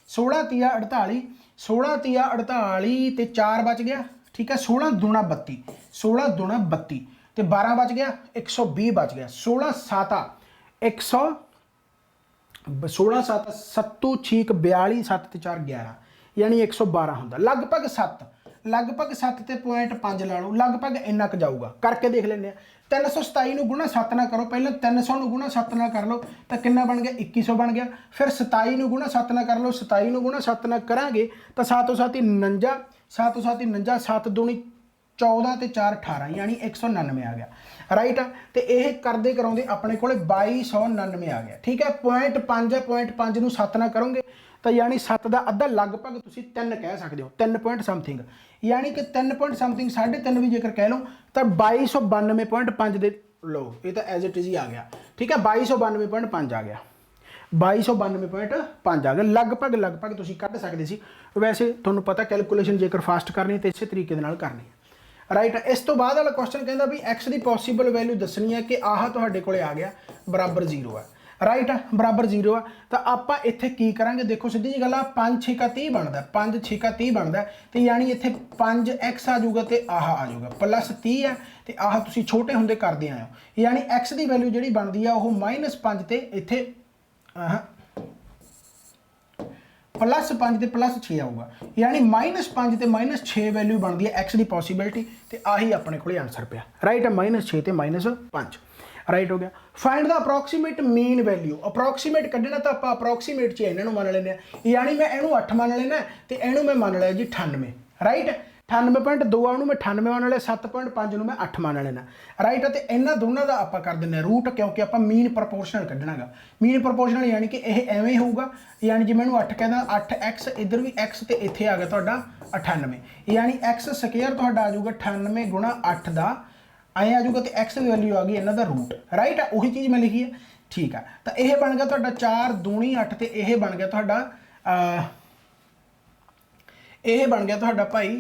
16 30 48, 16 30 48 ਤੇ 4 ਬਚ ਗਿਆ, ਠੀਕ ਹੈ। 16 दूना 32, 16 दूना 32 ਤੇ 12 ਬਚ ਗਿਆ, 120 ਬਚ ਗਿਆ। 16 7 100, 16 7 7 6 42, 7 ਤੇ 4 11, यानी 112 ਹੁੰਦਾ। लगभग 7 ਤੇ 0.5 ਲਾ ਲਓ, लगभग ਇੰਨਾ ਕੁ ਜਾਊਗਾ। ਕਰਕੇ ਦੇਖ ਲੈਂਦੇ ਆ। 327 ਨੂੰ ਗੁਣਾ 7 ਨਾਲ ਕਰੋ, ਪਹਿਲਾਂ 300 ਨੂੰ ਗੁਣਾ 7 ਨਾਲ ਕਰ ਲਓ ਤਾਂ ਕਿੰਨਾ ਬਣ ਗਿਆ? 2100 ਬਣ ਗਿਆ। ਫਿਰ 27 ਨੂੰ ਗੁਣਾ 7 ਨਾਲ ਕਰ ਲਓ, 27 ਨੂੰ ਗੁਣਾ 7 ਨਾਲ ਕਰਾਂਗੇ ਤਾਂ 7 7 49, 7 7 49, 7 दूनी 14 ਤੇ 4 18 यानी 199 आ गया राइट है। तो यह करते कराते अपने को 2299 आ गया ठीक है। 0.5 है 0.5 ਨੂੰ 7 ਨਾਲ ਕਰੋਗੇ ਤਾਂ यानी 7 ਦਾ ਅੱਧਾ ਲਗਭਗ ਤੁਸੀਂ 3 ਕਹਿ ਸਕਦੇ ਹੋ 3 ਪੁਆਇੰਟ ਸਮਥਿੰਗ यानी कि 3 ਪੁਆਇੰਟ ਸਮਥਿੰਗ 3.5 भी जेकर कह लो तो 2292.5 ਦੇ लो ये तो एज इट इज ही आ गया ठीक है। 2292.5 आ गया 2292.5 आ गया लगभग ਤੁਸੀਂ ਕੱਢ ਸਕਦੇ ਸੀ। वैसे ਤੁਹਾਨੂੰ ਪਤਾ कैलकुलेशन जेकर फास्ट करनी तो इस तरीके ਦੇ ਨਾਲ करनी है राइट। इस तो बाद वाला क्वेश्चन कहता भी x की पॉसीबल वैल्यू दसनी है कि आह ਤੁਹਾਡੇ ਕੋਲੇ आ गया बराबर 0 है राइट है बराबर 0 है। तो आप इत्थे की करांगे देखो सीधी जी गल 5 6 30 बनता 5 6 30 बनता तो यानी इत्थे 5x आ जाऊगा तो आह आ जाऊगा प्लस 30 है तो आह तुसीं छोटे होंदे करदे आए हो यानी x की वैल्यू जिहड़ी बनती है वो -5 ते इत्थे प्लस 5 ते प्लस 6 आऊगा यानी -5 ते -6 वैल्यू बनती है x की पॉसीबिलिटी तो आही अपने को आंसर पिया राइट है -6 ते -5 राइट हो गया। Find the approximate mean value approximate कढ़ना तो आप अप्रोक्सीमेट च इन्हों मान लें यानी मैं इनू 8 मान लेना तो इनू मैं मान लिया जी 98 राइट 98.2 मैं 98 मान लिया 7.5 मैं 8 मान लेना राइट। तो इन्होंने दोनों का आप कर दें रूट क्योंकि आप मीन प्रपोर्शनल कढ़ना गा मीन प्रपोर्शनल यानी कि यह एवें होगा यानी जी मैं 8 कहना 8x इधर भी x तो इतने आ गया 98 यानी x स्क्वेयर तो आ जाऊगा 98 गुणा 8 का आए आ जाऊगा तो एक्स की वैल्यू आ गई इन्हों का रूट राइट है उही चीज़ मैं लिखी है ठीक है। तो यह बन गया 4 दूनी 8 तो यह बन गया यह बन गया भाई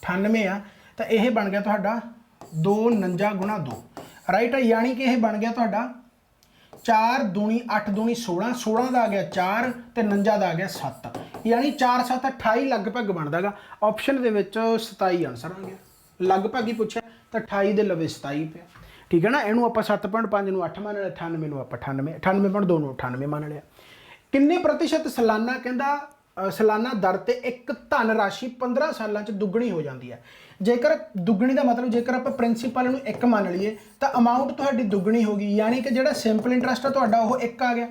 98 आ तो यह बन गया 249 गुणा 2 राइट है यानी कि यह बन गया 4 दूनी 8 दूनी 16 16 का आ गया 4 तो 49 का आ गया 7 यानी 4 7 28 लगभग बनता गा ऑप्शन के 27 आंसर आ गया लगभग ही पूछा तो 28 के लवे 27 पे ठीक है ना। इनू आप 7.5 ਨੂੰ 8 मान लिया 98 ਨੂੰ आप 98.2 ਨੂੰ 98 मान लिया। किन्ने प्रतिशत सालाना कहता सालाना दर ते एक धन राशि 15 सालों दुगनी हो जाती है जेकर दुगनी का मतलब जेकर आप प्रिंसीपल नूं 1 मान लीए तो अमाउंट तुहाडी दुगनी होगी यानी कि जिहड़ा सिंपल इंटरस्ट है तुहाडा वो 1 आ गया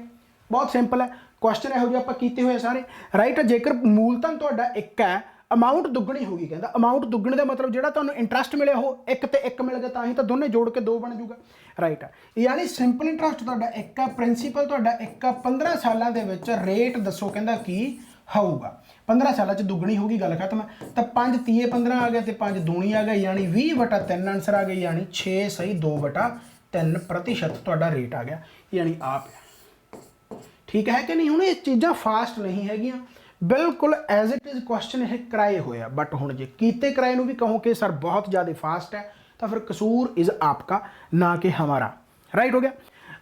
बहुत सिंपल है क्वेश्चन इहो जिहे आपां कीते होए सारे राइट। जेकर मूलधन तुहाडा 1 है अमाउंट दुगनी होगी कहता अमाउंट दुगने का मतलब जो तुहानूं इंटरस्ट मिले हो 1 ते 1 मिल गया तो ही तो दोनों जोड़ के 2 बन जूगा राइट है। यानी सिंपल इंटरस्ट तुहाडा 1 है प्रिंसीपल तुहाडा 1 है 15 सालों के विच रेट दसो कहता की होऊगा 15 सालों च दुगनी होगी गल खत्म। तो 5 तीए 15 आ गया तो 5 दूनी आ गई यानी 20/3 आंसर आ गई यानी 6 सही 2/3% तुहाडा रेट आ गया यानी आप ठीक है कि नहीं। हुण ये चीज़ां फास्ट नहीं हैगियां बिल्कुल एज इट इज़ क्वेश्चन ये कराए हुए हैं बट हुण जे कीते कराए नूं भी कहो कि सर बहुत ज़्यादा फास्ट है तो फिर कसूर इज़ आपका ना कि हमारा राइट हो गया।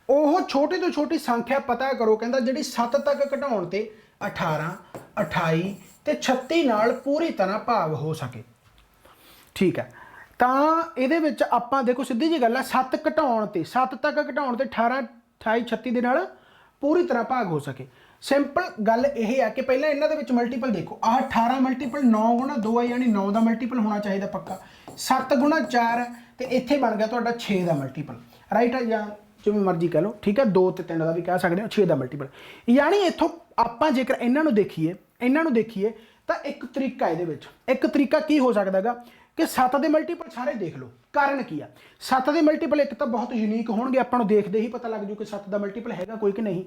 ਉਹ ਛੋਟੀ ਤੋਂ ਛੋਟੀ ਸੰਖਿਆ ਪਤਾ ਕਰੋ ਕਹਿੰਦਾ ਜਿਹੜੀ 7 ਤੱਕ ਘਟਾਉਣ ਤੇ 18 28 ਤੇ 36 ਨਾਲ ਪੂਰੀ ਤਰ੍ਹਾਂ ਭਾਗ ਹੋ ਸਕੇ ਠੀਕ ਹੈ। ਤਾਂ ਇਹਦੇ ਵਿੱਚ ਆਪਾਂ ਦੇਖੋ ਸਿੱਧੀ ਜੀ ਗੱਲ ਹੈ 7 ਘਟਾਉਣ ਤੇ 7 ਤੱਕ ਘਟਾਉਣ ਤੇ 18 28 36 ਦੇ ਨਾਲ ਪੂਰੀ ਤਰ੍ਹਾਂ ਭਾਗ ਹੋ ਸਕੇ। ਸਿੰਪਲ ਗੱਲ ਇਹ ਹੈ ਕਿ ਪਹਿਲਾਂ ਇਹਨਾਂ ਦੇ ਵਿੱਚ ਮਲਟੀਪਲ ਦੇਖੋ ਆਹ 18 ਮਲਟੀਪਲ 9 ਗੁਣਾ 2 ਹੈ यानी 9 ਦਾ ਮਲਟੀਪਲ ਹੋਣਾ ਚਾਹੀਦਾ ਪੱਕਾ 7 ਗੁਣਾ 4 ਹੈ ਤੇ ਇੱਥੇ ਬਣ ਗਿਆ ਤੁਹਾਡਾ 6 ਦਾ ਮਲਟੀਪਲ ਰਾਈਟ ਹੈ ਜਾਂ ਜਿਵੇਂ ਮਰਜ਼ੀ ਕਹਿ ਲਓ ਠੀਕ ਹੈ 2 ਤੇ 3 ਦਾ ਵੀ ਕਹਿ ਸਕਦੇ ਹੋ 6 ਦਾ ਮਲਟੀਪਲ ਯਾਨੀ ਇੱਥੋਂ ਆਪਾਂ ਜੇਕਰ ਇਹਨਾਂ ਨੂੰ ਦੇਖੀਏ ਤਾਂ ਇੱਕ ਤਰੀਕਾ ਇਹਦੇ ਵਿੱਚ ਇੱਕ ਤਰੀਕਾ ਕੀ ਹੋ ਸਕਦਾ ਹੈਗਾ ਕਿ 7 ਦੇ ਮਲਟੀਪਲ ਸਾਰੇ ਦੇਖ ਲਓ ਕਾਰਨ ਕੀ ਆ 7 ਦੇ ਮਲਟੀਪਲ ਇੱਕ ਤਾਂ ਬਹੁਤ ਯੂਨੀਕ ਹੋਣਗੇ ਆਪਾਂ ਨੂੰ ਦੇਖਦੇ ਹੀ ਪਤਾ ਲੱਗ ਜੂ ਕਿ 7 ਦਾ ਮਲਟੀਪਲ ਹੈਗਾ ਕੋਈ ਕਿ ਨਹੀਂ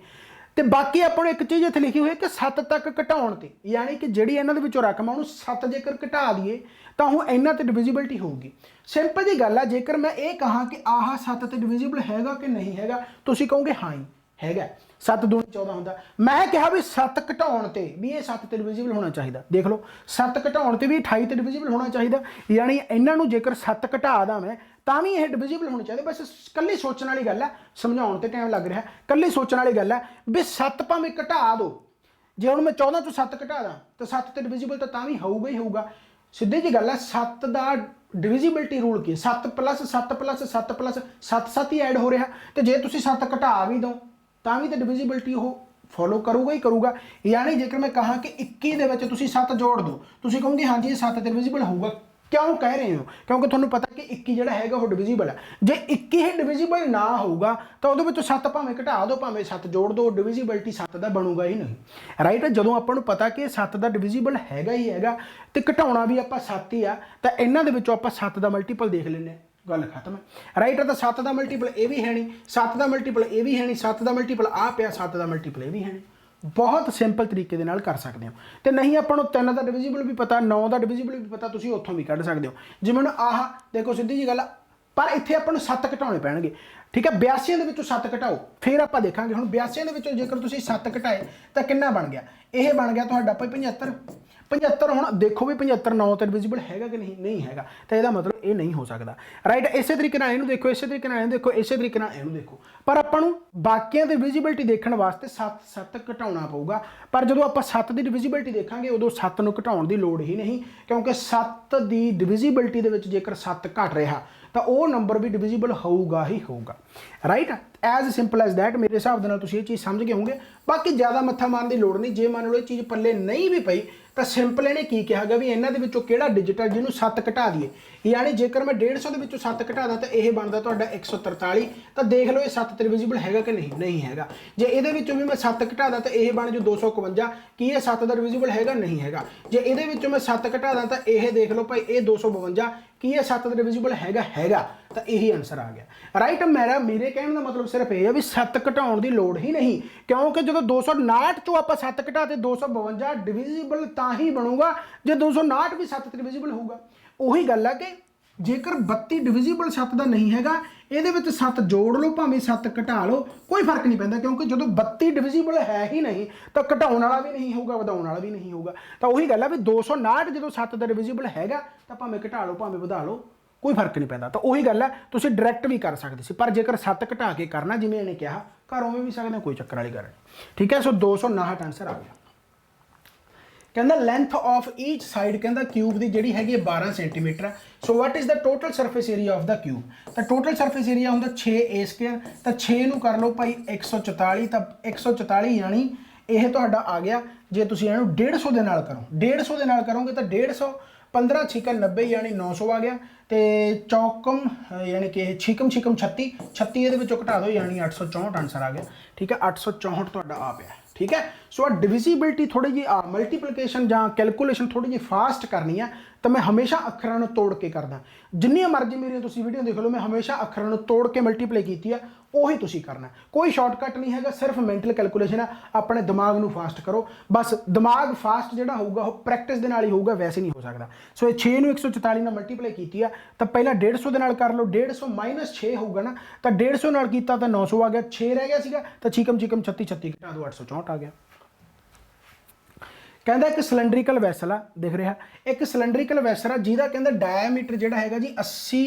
ਤੇ ਬਾਕੀ ਆਪਾਂ ਨੂੰ ਇੱਕ ਚੀਜ਼ ਇੱਥੇ ਲਿਖੀ ਹੋਈ ਹੈ ਕਿ 7 ਤੱਕ ਘਟਾਉਣ ਤੇ ਯਾਨੀ ਕਿ ਜਿਹੜੀ ਇਹਨਾਂ ਦੇ ਵਿੱਚੋਂ ਰਕਮ ਆ ਉਹਨੂੰ 7 ਜੇਕਰ ਘਟਾ ਦਈਏ ਤਾਂ ਉਹ ਇਹਨਾਂ ਤੇ ਡਿਵੀਜ਼ਿਬਿਲਟੀ ਹੋਊਗੀ ਸਿੰਪਲ ਜੀ ਗੱਲ ਆ ਜੇਕਰ ਮੈਂ ਇਹ ਕਹਾਂ ਕਿ ਆਹ 7 ਤੇ ਡਿਵੀਜ਼ਿਬਲ ਹੈਗਾ ਕਿ ਨਹੀਂ ਹੈਗਾ ਤੁਸੀਂ ਕਹੋਗੇ ਹਾਂ ਹੀ ਹੈਗਾ 7 दूनी 14 ਹੁੰਦਾ ਮੈਂ ਕਿਹਾ ਵੀ 7 ਘਟਾਉਣ ਤੇ ਵੀ ਇਹ 7 ਤੇ ਡਿਵੀਜ਼ਿਬਲ ਹੋਣਾ ਚਾਹੀਦਾ ਦੇਖ ਲਓ 7 ਘਟਾਉਣ ਤੇ ਵੀ 28 ਤੇ ਡਿਵੀਜ਼ਿਬਲ ਹੋਣਾ ਚਾਹੀਦਾ ਯਾਨੀ ਇਹਨਾਂ ਨੂੰ ਜੇਕਰ 7 ਘਟਾ ਦਾਂ ਮੈਂ ਤਾਂ ਵੀ ਇਹ ਡਿਵੀਜ਼ਿਬਲ ਹੋਣੇ ਚਾਹੀਦੇ ਬਸ ਕੱਲੀ ਸੋਚਣ ਵਾਲੀ ਗੱਲ ਹੈ ਸਮਝਾਉਣ ਤੇ ਟਾਈਮ ਲੱਗ ਰਿਹਾ ਕੱਲੀ ਸੋਚਣ ਵਾਲੀ ਗੱਲ ਹੈ ਵੀ 7 ਭਾਵੇਂ ਘਟਾ ਦਿਓ ਜੇ ਹੁਣ ਮੈਂ 14 ਤੋਂ 7 ਘਟਾ ਦਾਂ ਤਾਂ 7 ਤੇ ਡਿਵੀਜ਼ਿਬਲ ਤਾਂ ਵੀ ਹੋਊਗਾ ਹੀ ਹੋਊਗਾ ਸਿੱਧੀ ਜੀ ਗੱਲ ਹੈ 7 ਦਾ ਡਿਵੀਜ਼ਿਬਿਲਟੀ ਰੂਲ ਕੀ 7 + 7 + 7 + 7 ਹੀ ਐਡ ਹੋ ਰਿਹਾ ਤੇ ਜੇ ਤੁਸੀਂ 7 ਘਟਾ ਵੀ ਦਿਓ ਤਾਂ ਵੀ ਤਾਂ ਡਿਵੀਜ਼ਿਬਿਲਟੀ ਉਹ ਫੋਲੋ ਕਰੂਗਾ ਹੀ ਕਰੂਗਾ ਯਾਨੀ ਜੇਕਰ ਮੈਂ ਕਹਾਂ ਕਿ 21 ਦੇ ਵਿੱਚ ਤੁਸੀਂ 7 ਜੋੜ ਦਿਓ ਤੁਸੀਂ ਕਹੋਗੇ ਹਾਂਜੀ ਇਹ 7 ਤੇ ਡਿਵੀਜ਼ਿਬਲ ਹੋਊਗਾ क्यों कह रहे हो? क्योंकि तुहानूं पता कि 21 जिहड़ा हैगा वो डिविजिबल है। जे 21 ही डिविजिबल ना होगा तो उहदे विचों 7 भावें घटा दो भावें 7 जोड़ दो, डिविजिबिलिटी 7 दा बनूगा ही नहीं, राइट। जदों आपां नूं पता कि 7 दा डिविजिबल हैगा ही हैगा ते घटाउणा भी आपां 7 ही आ, तां इन्हां दे विचों आपां 7 दा मल्टीपल देख लैंदे, गल खत्म है, राइट। तो 7 का मल्टीपल ये भी है नहीं, 7 का मल्टीपल ये भी है नहीं, 7 का मल्टीपल आ पिया, 7 का मल्टीपल ये भी है नहीं। बहुत सिंपल तरीके दे नाल कर सकते हो। तो नहीं आपको 3 का डिविजिबल भी पता, 9 का डिविजिबल भी पता, तुम उत्थों भी कढ़ सकते हो। जिवें आह देखो सीधी जी गल, पर इत्थे आपां नूं 7 घटाने पैणगे, ठीक है। 82 के विचों 7 घटाओ, फिर आप देखांगे हुण 82 के विचों जेकर तुसीं 7 घटाए तो कितना बन गया, यह बन गया तुहाडा 75। 75 हुण देखो भी 75 9 तो डिविजिबल हैगा कि नहीं, नहीं हैगा, तो यह मतलब ये नहीं हो सकता, राइट। इस तरीके नाल इहनूं देखो, इस तरीके नाल इहनूं देखो, इस तरीके नाल इहनूं देखो, पर आपां नूं बाकियां दी डिविजिबिलिटी देखण वास्ते 7 घटाउणा पऊगा। पर जदों आपां 7 की डिविजिबिलिटी देखांगे उदों 7 नूं घटाउण दी लोड़ ही नहीं, क्योंकि 7 की डिविजिबिलिटी दे विच जेकर 7 घट रहा तो वह नंबर भी डिविजिबल होगा ही होगा, right. As simple as that. मेरे हिसाब से तुम ये चीज़ समझ गए होंगे। बाकी ज़्यादा मत्था मारन की लोड़ नहीं। जे मान लो ये चीज़ पल्ले नहीं भी पई तो सिंपल इन्हें की कहा गया भी इन्हों के किहड़ा डिजिट है जिन्होंने 7 घटा दिए, यानी जेकर मैं 150 के 7 घटा दा तो यह बनता तुहाडा 143। तो देख लो ये 7 ते डिविजिबल हैगा कि नहीं, नहीं हैगा। जे ये भी मैं 7 घटा दा तो यह बन जो 251, कि यह 7 का डिविजिबल हैगा, नहीं हैगा। जे ये मैं 7 घटा दा तो यह देख लो भाई ये 252, कि यह 7 का डिविजिबल हैगा, तो यही आंसर आ गया, राइट। मेरे कहने का मतलब सिर्फ यह है भी 7 घटाउण की लोड़ ही नहीं, क्योंकि जो 259 तो आप 7 घटाते 252 डिविजिबल तां ही बनूगा जे 259 भी 7 डिविजिबल होगा। उही गल है कि जेकर 32 डिविजिबल 7 का नहीं हैगा, ये 7 जोड़ लो भावें 7 घटा लो, कोई फर्क नहीं पैंदा, क्योंकि जो 32 डिविजिबल है ही नहीं तो घटाउण वाला भी नहीं होगा, वधाउण वाला भी नहीं होगा। तो उही गल है भी 259 जो 7 का डिविजिबल हैगा तो भावें घटा लो भावें वधा लो, कोई फर्क नहीं पैंदा। तो उही गल है तुसीं डायरैक्ट भी कर सकते सी, पर जेकर 7 घटा के करना जिवें इन्हें कहा घर उवें भी सकदे, कोई चक्कर वाली गल नहीं, ठीक है। सो 259 आंसर आ गया। कहना लेंथ ऑफ ईच साइड कहना क्यूब की जी हैगी 12 सेंटीमीटर है। So what is the total surface area of the cube, तो टोटल सरफेस एरिया होंगे 6a², तो 6 नूं कर लो भाई 144, तो 144 यानी यह तुहाडा आ गया। जे तुसीं इहनूं 150 दे नाल करो, 150 दे नाल करोगे तो 150, 15 छिकम 90 यानी 900 आ गया, तो चौकम यानी कि छिकम 36, 36 ये घटा दो यानी 864 आंसर आ गया, ठीक है। 864 तुहाडा आ पिया, ठीक है। सो डिविजिबिलिटी थोड़ी जी मल्टीप्लीकेशन या कैलकुलेशन थोड़ी जी फास्ट करनी है, तो मैं हमेशा अखरां तोड़ के करदा। जिन्नी मर्जी मेरी तुसीं वीडियो देख लो, मैं हमेशा अखरां तोड़ के मल्टीप्लाई की है, उही तुसीं करना। कोई शॉर्टकट नहीं है, सिर्फ मेंटल कैलकुलेशन है। अपने दिमाग नूं फास्ट करो, बस दिमाग फास्ट जिहड़ा होगा प्रैक्टिस दे नाल ही होगा, वैसे नहीं हो सकता। सो ये 6 नूं 144 नाल मल्टीप्लाई की है, तो पहला 150 दे नाल कर लो, 150 माइनस 6 होगा ना, तो 150 नाल कीता तो 900 आ गया, 6 रह गया सीगा, तो छिकम 36 36 घटा दो 864 आ गया। कहता एक सिलेंड्रिकल वैसल आ, दिख रहा एक सिलेंड्रिकल वैसल आ जिहदा कहता डायमीटर जिहड़ा हैगा जी 80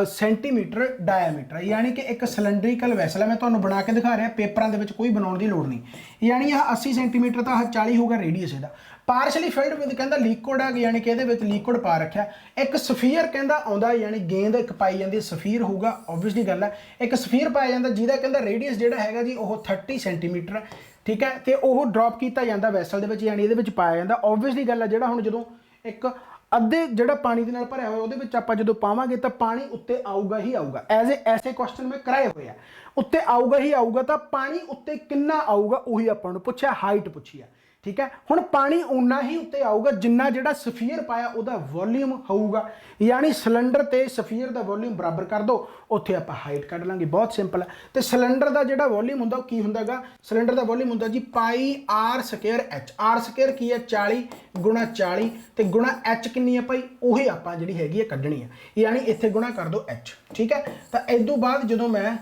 सेंटीमीटर डायमीटर, यानी कि एक सिलेंड्रिकल वैसल है। मैं तुहानूं बना के दिखा रहा, पेपरां दे विच कोई बनाउण दी लोड़ नहीं, यानी यह 80 सेंटीमीटर तो 40 होगा रेडियस इहदा। पार्शली फिल्ड विद कहता लिक्विड है, यानी कि ये लिक्विड पा रखा। एक सफीयर कहता आउंदा, यानी गेंद एक पाई जाती, सफीर होगा ऑब्वियसली गल है। एक सफीर पाया जाता जिहदा कहता रेडियस जिहड़ा हैगा जी वह 30 सेंटीमीटर, ठीक है। तो वह ड्रॉप किया जाता वैसल दे विच, यानी ये पाया जाता। ऑब्वियसली गल है जिहड़ा हुण जदों एक अद्धे जिहड़ा पानी दे नाल भरिया होया उहदे विच आपां जदों पावांगे तो पानी उत्ते आऊगा ही आऊगा। एज ऐसे क्वेश्चन मैं कराए हुए हैं, उत्ते आऊगा ही आऊगा, तो पानी उत्ते कितना आऊगा उही आपां नूं पुछिआ, हाइट पुछी है, ठीक है। हुण पानी उन्ना ही उत्ते आऊगा जिन्ना जिहड़ा सफीयर पाया उहदा वॉल्यूम होऊगा, यानी सिलेंडर ते सफीयर दा वॉल्यूम बराबर कर दो, उत्थे आपां हाइट कढ लांगे। बहुत सिंपल है। तो सिलेंडर दा जिहड़ा वॉल्यूम हुंदा की हुंदागा, सिलेंडर दा वॉल्यूम हुंदा जी pi r square h. R square की है 40 गुणा 40 ते गुणा एच कितनी है भाई, उही आपां जिहड़ी हैगी है कढणी है, यानी इत्थे गुणा कर दो एच, ठीक है। तो इस तों बाद जदों मैं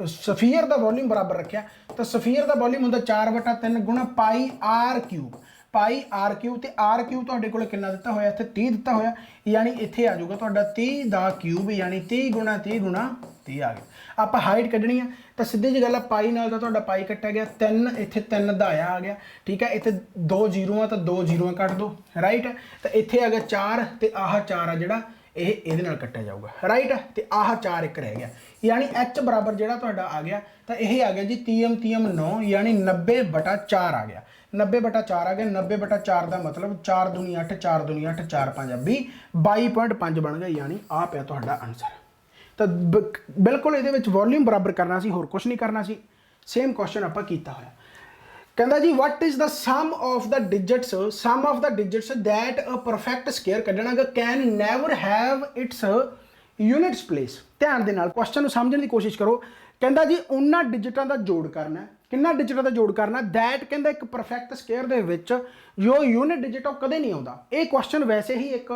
सफीयर का वॉल्यूम बराबर रखा, तो सफीयर का वॉल्यूम होंगे 4/3 गुणा pi r cube, pi r cube, तो आर क्यूब तुहाडे कोल कितना दिता होया, इत्थे 30 दिता होया, यानी इत्थे आ जाऊगा तुहाडा 30 का क्यूब, यानी 30 गुणा 30 गुणा 30 आ गया। आप हाइट कढनी है, तो सीधी जी गल है पाई नाल तां तुहाडा पाई कट्टिया गया, 3 इत्थे 3 दा आया आ गया, ठीक है। इत्थे 2 जीरो तो 2 जीरो कट दो, राइट है। तो इत्थे आ गया 4, तो आह 4 आ जिहड़ा ये कट्टिया जाऊगा, राइट है। तो आह 4 एक रह गया, यानी एच बराबर जो आ गया, तो यह आ गया जी 3 9, यानी 90/4 आ गया। 90/4 आ गया, 90/4 का मतलब 4 दूनी 8, 4 दूनी 8, 4 5 20, 22.5 बन गया, यानी आ पिया तुहाडा आंसर। तो बिल्कुल ये वॉल्यूम बराबर करना सी, होर कुछ नहीं करना सी, सेम क्वेश्चन आपां कीता होया। कहता जी what is the sum of the digits that a perfect square कढ़ना can never have its units place. ध्यान दे नाल क्वेश्चन समझने की कोशिश करो। कहता जी उन्होंने डिजिटां का जोड़ करना, किन्ना डिजिटां का जोड़ करना, दैट कहता एक परफेक्ट स्केयर दे विच जो यूनिट डिजिट है कदे नहीं आता। ये क्वेश्चन वैसे ही एक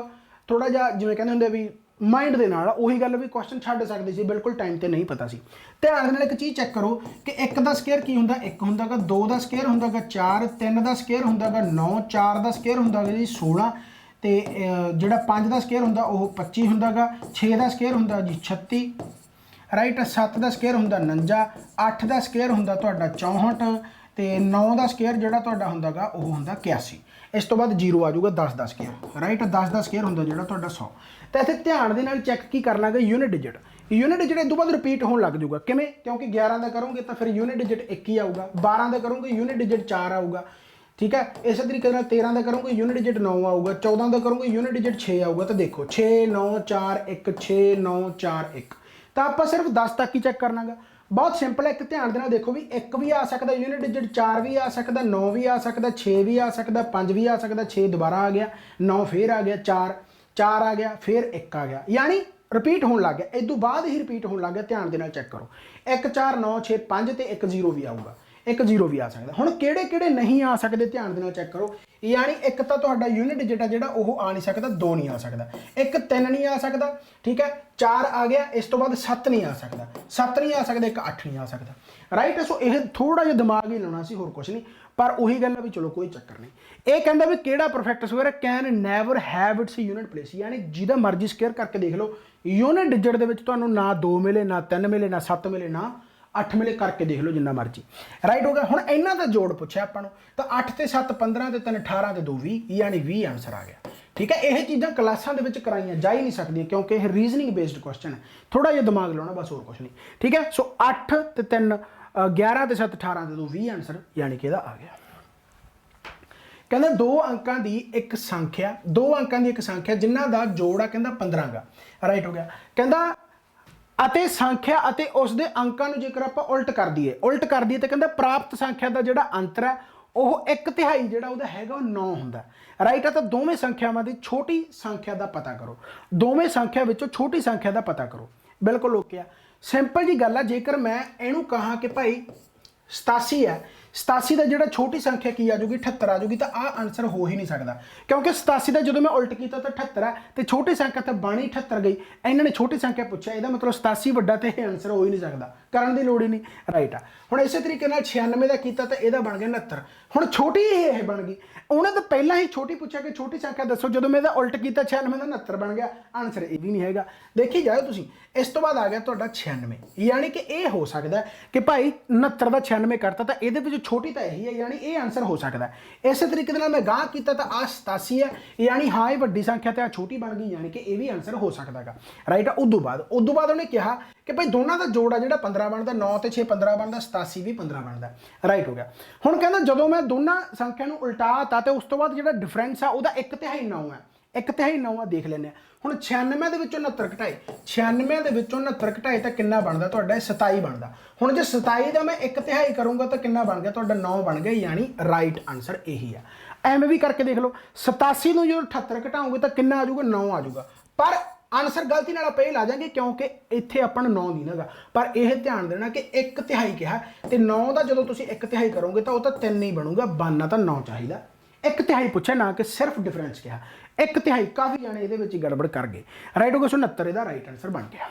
थोड़ा जिहा जिवें कहंदे हुंदे भी माइंड के नाल उही गल भी क्वेश्चन छड्ड सकदी सी, बिल्कुल टाइम ते नहीं पता सी। ध्यान नाल एक चीज़ चेक करो कि 1 का स्केयर की हुंदा, 1 हुंदा गा, 2 का स्केयर हुंदा गा 4, 3 का स्केयर हुंदा गा 9, 4 का स्केयर हुंदा गा जी 16, ते जिहड़ा 5 का स्केयर हुंदा ओह 25 हुंदा गा, 6 का स्केयर हुंदा जी 36, राइट, 7 का स्केयर हुंदा 49, 8 का स्केयर हुंदा तुहाडा 64, ते 9 का स्केयर जिहड़ा तुहाडा हुंदा गा ओह हुंदा 81। इस तो बाद 0 आ जाऊगा 10 का स्केयर, राइट, 10 का स्केयर हुंदा जिहड़ा तुहाडा 100। तो इत्थे ध्यान दे नाल चैक की करना गा यूनिट डिजिट इस तो बाद रिपीट होने लग जाऊगा, किवें, क्योंकि 11 का करोगे तो फिर यूनिट डिजिट 1 ही आऊगा, 12 का करोगे यूनिट डिजिट 4 आऊगा, ठीक है। इस तरीके 13 का करोगे यूनिट डिजिट 9 आऊगा, 14 का करोगे यूनिट डिजिट 6 आऊगा। तो देखो 6 9 4 1, 6 9 4 1, तो आप सिर्फ 10 तक ही चैक करना गा। बहुत सिंपल है, एक ध्यान देना, देखो भी 1 भी आ सकता यूनिट डिजिट, 4 भी आ सकता, 9 भी आ सकता, 6 भी आ सकता, 5 भी आ सकता, 6 दोबारा आ गया, 9 फिर आ गया, 4 आ गया, फिर 1 आ गया, यानी रिपीट होने लग गया, इस तो बाद ही रिपीट होने लग गया। ध्यान देना चेक करो 1 4 9 6 5 तो 1 0 भी आऊगा, 1 0 भी आ सकता। हुण किहड़े किहड़े नहीं आ सकते ध्यान देना चेक करो, यानी 1 तो तुहाडा यूनिट डिजिट है जिहड़ा ओह आ नहीं सकता, 2 नहीं आ सकता, 1 3 नहीं आ सकता, ठीक है, 4 आ गया, इस तो बाद 7 नहीं आ सकता, 7 नहीं आ सकता, 1 8 नहीं आ सकता, राइट। सो यह थोड़ा जिहा दिमाग ही लाना सी, होर कुछ नहीं, पर उही गल भी चलो कोई चक्कर नहीं। ये कहता भी किहड़ा परफेक्ट स्क्वेयर है, can never have its unit place, यानी जिहदा मर्जी स्क्वेयर करके देख लो, यूनिट डिजिट दे विच तुहानूं ना 2 मिले, ना 3 मिले, ना 7 मिले, ना 8 मिले, करके देख लो जिन्ना मर्जी, राइट हो गया। हुण इन्हां दा जोड़ पुछया आपां नूं, तो 8 ते 7 15 ते 3 18 ते 2 20, यानी 20 आंसर आ गया, ठीक है। यह चीज़ां क्लासां दे विच कराइयां जा ही नहीं सकदियां, क्योंकि यह रीजनिंग बेस्ड क्वेश्चन है, थोड़ा जिहा दिमाग लाउणा बस, होर कुछ नहीं, ठीक है। सो 8 ते 3 11 ते 7 18 ते 2 20 आंसर, यानी कि आ गया। कहना 2 अंकों की एक संख्या, 2 अंकों की एक संख्या जिन्हां दा जोड़ आ कहंदा 15 गा, राइट हो गया। कहंदा अते संख्या अते उसके अंकों को जेकर आप उल्ट कर दिए तो कहता प्राप्त संख्या का जोड़ा अंतर है वह 1/3 जोड़ा वह हैगा 9 होंदा, राइट है। तो दोवें संख्यावां दी छोटी संख्या का पता करो, दोवें संख्या विचों छोटी संख्या का पता करो, बिल्कुल ओके आ, सिंपल जी गल है। जेकर मैं इनू कहा कि भाई 87 है, 87 का जो छोटी संख्या की आ जाऊगी 78 आ जाऊगी, तो आ आंसर हो ही नहीं सकता, क्योंकि 87 का जो मैं उल्ट किया तो 78 है, तो छोटी संख्या तो बन ही 78 गई, इन्होंने छोटी संख्या पूछा, यह मतलब 87 वड्डा तो यह आंसर हो ही नहीं सकता, करने की लोड़ ही नहीं, राइट आ। हुण इस तरीके 96 का किया तो यह बन गया 69, हुण छोटी यह बन गई, उन्हें तो पहला ही छोटी पूछा कि छोटी संख्या दसो, जो मैं उल्ट किया 96 का 69 बन गया, आंसर ये भी नहीं है, देखी जाओ तुम। इस तो बाद आ गया तुहाडा 96, यानी कि यह हो सकता है कि भाई 69 का 96 करता तो ये छोटी तो यही है, यानी ये आंसर हो सकता है। इस तरीके मैं गाह किया तो आ 87 है, यानी हाँ ये वड्डी संख्या तो आ छोटी बन गई, यानी कि यह भी आंसर हो सकता है, राइट। उदों बाद उन्हें कहा कि भाई दोनों का जोड़ आ जो 15 बनता, 9 ते 6 15 बनता, 87 भी 15 बनता, राइट हो गया। हुण कहना जो मैं दोनों संख्या को उल्टाता तो उस तो बाद जो डिफरेंस आ वह 1/3 9 है, 1/3 9 आ, देख लें। हुण 96 के 69 घटाए, 96 के 69 घटाए तो कितना बनता तुहाडा 27 बनता। हुण जो 27 का मैं 1/3 करूँगा तो कितना बन गया तुहाडा 9 बन गया, यानी राइट आंसर यही है। एवं भी करके देख लो, 87 को जो 78 घटाओगे तो कितना आ जाऊगा 9 आ जाऊगा, पर आंसर गलती नाल आप ला जाएंगे क्योंकि इत्थे अपन 9 नहीं लगा, पर यह ध्यान देना कि 1/3 कहा तो 9 का जो तुम 1/3 करोगे तो वह तो 3 ही बनूगा, बनना तो 9 चाहिए। 1/3 पूछा ना कि सिर्फ डिफरेंस कहा, 1/3 काफ़ी जाने ये गड़बड़ कर गए, राइट हो गया। 69 का राइट आंसर बन गया।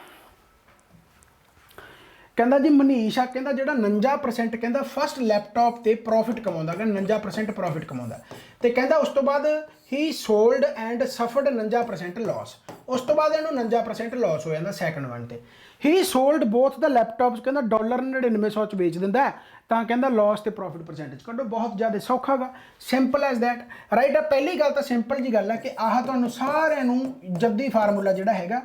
कहता जी मनीष आ कहता जो 49% कहता फस्ट लैपटॉप से प्रॉफिट कमाता, 49% प्रॉफिट कमाता, तो कहता उस तो बाद ही सोल्ड एंड सफर्ड 49% लॉस, उस तो बाद इन्होंने 49% लॉस हो जाता सैकेंड वन से। ही सोल्ड बोथ द लैपटॉप्स कहता $99 च बेच दिंदा, तो कहता लॉस तो प्रॉफिट परसेंटेज कड्डो, बहुत ज़्यादा सौखा गा, सिंपल एज दैट, राइट। पहली गल तो सिंपल जी गल है कि आह तुहानूं सारिਆਂ ਨੂੰ जद्दी फार्मूला जिहड़ा हैगा,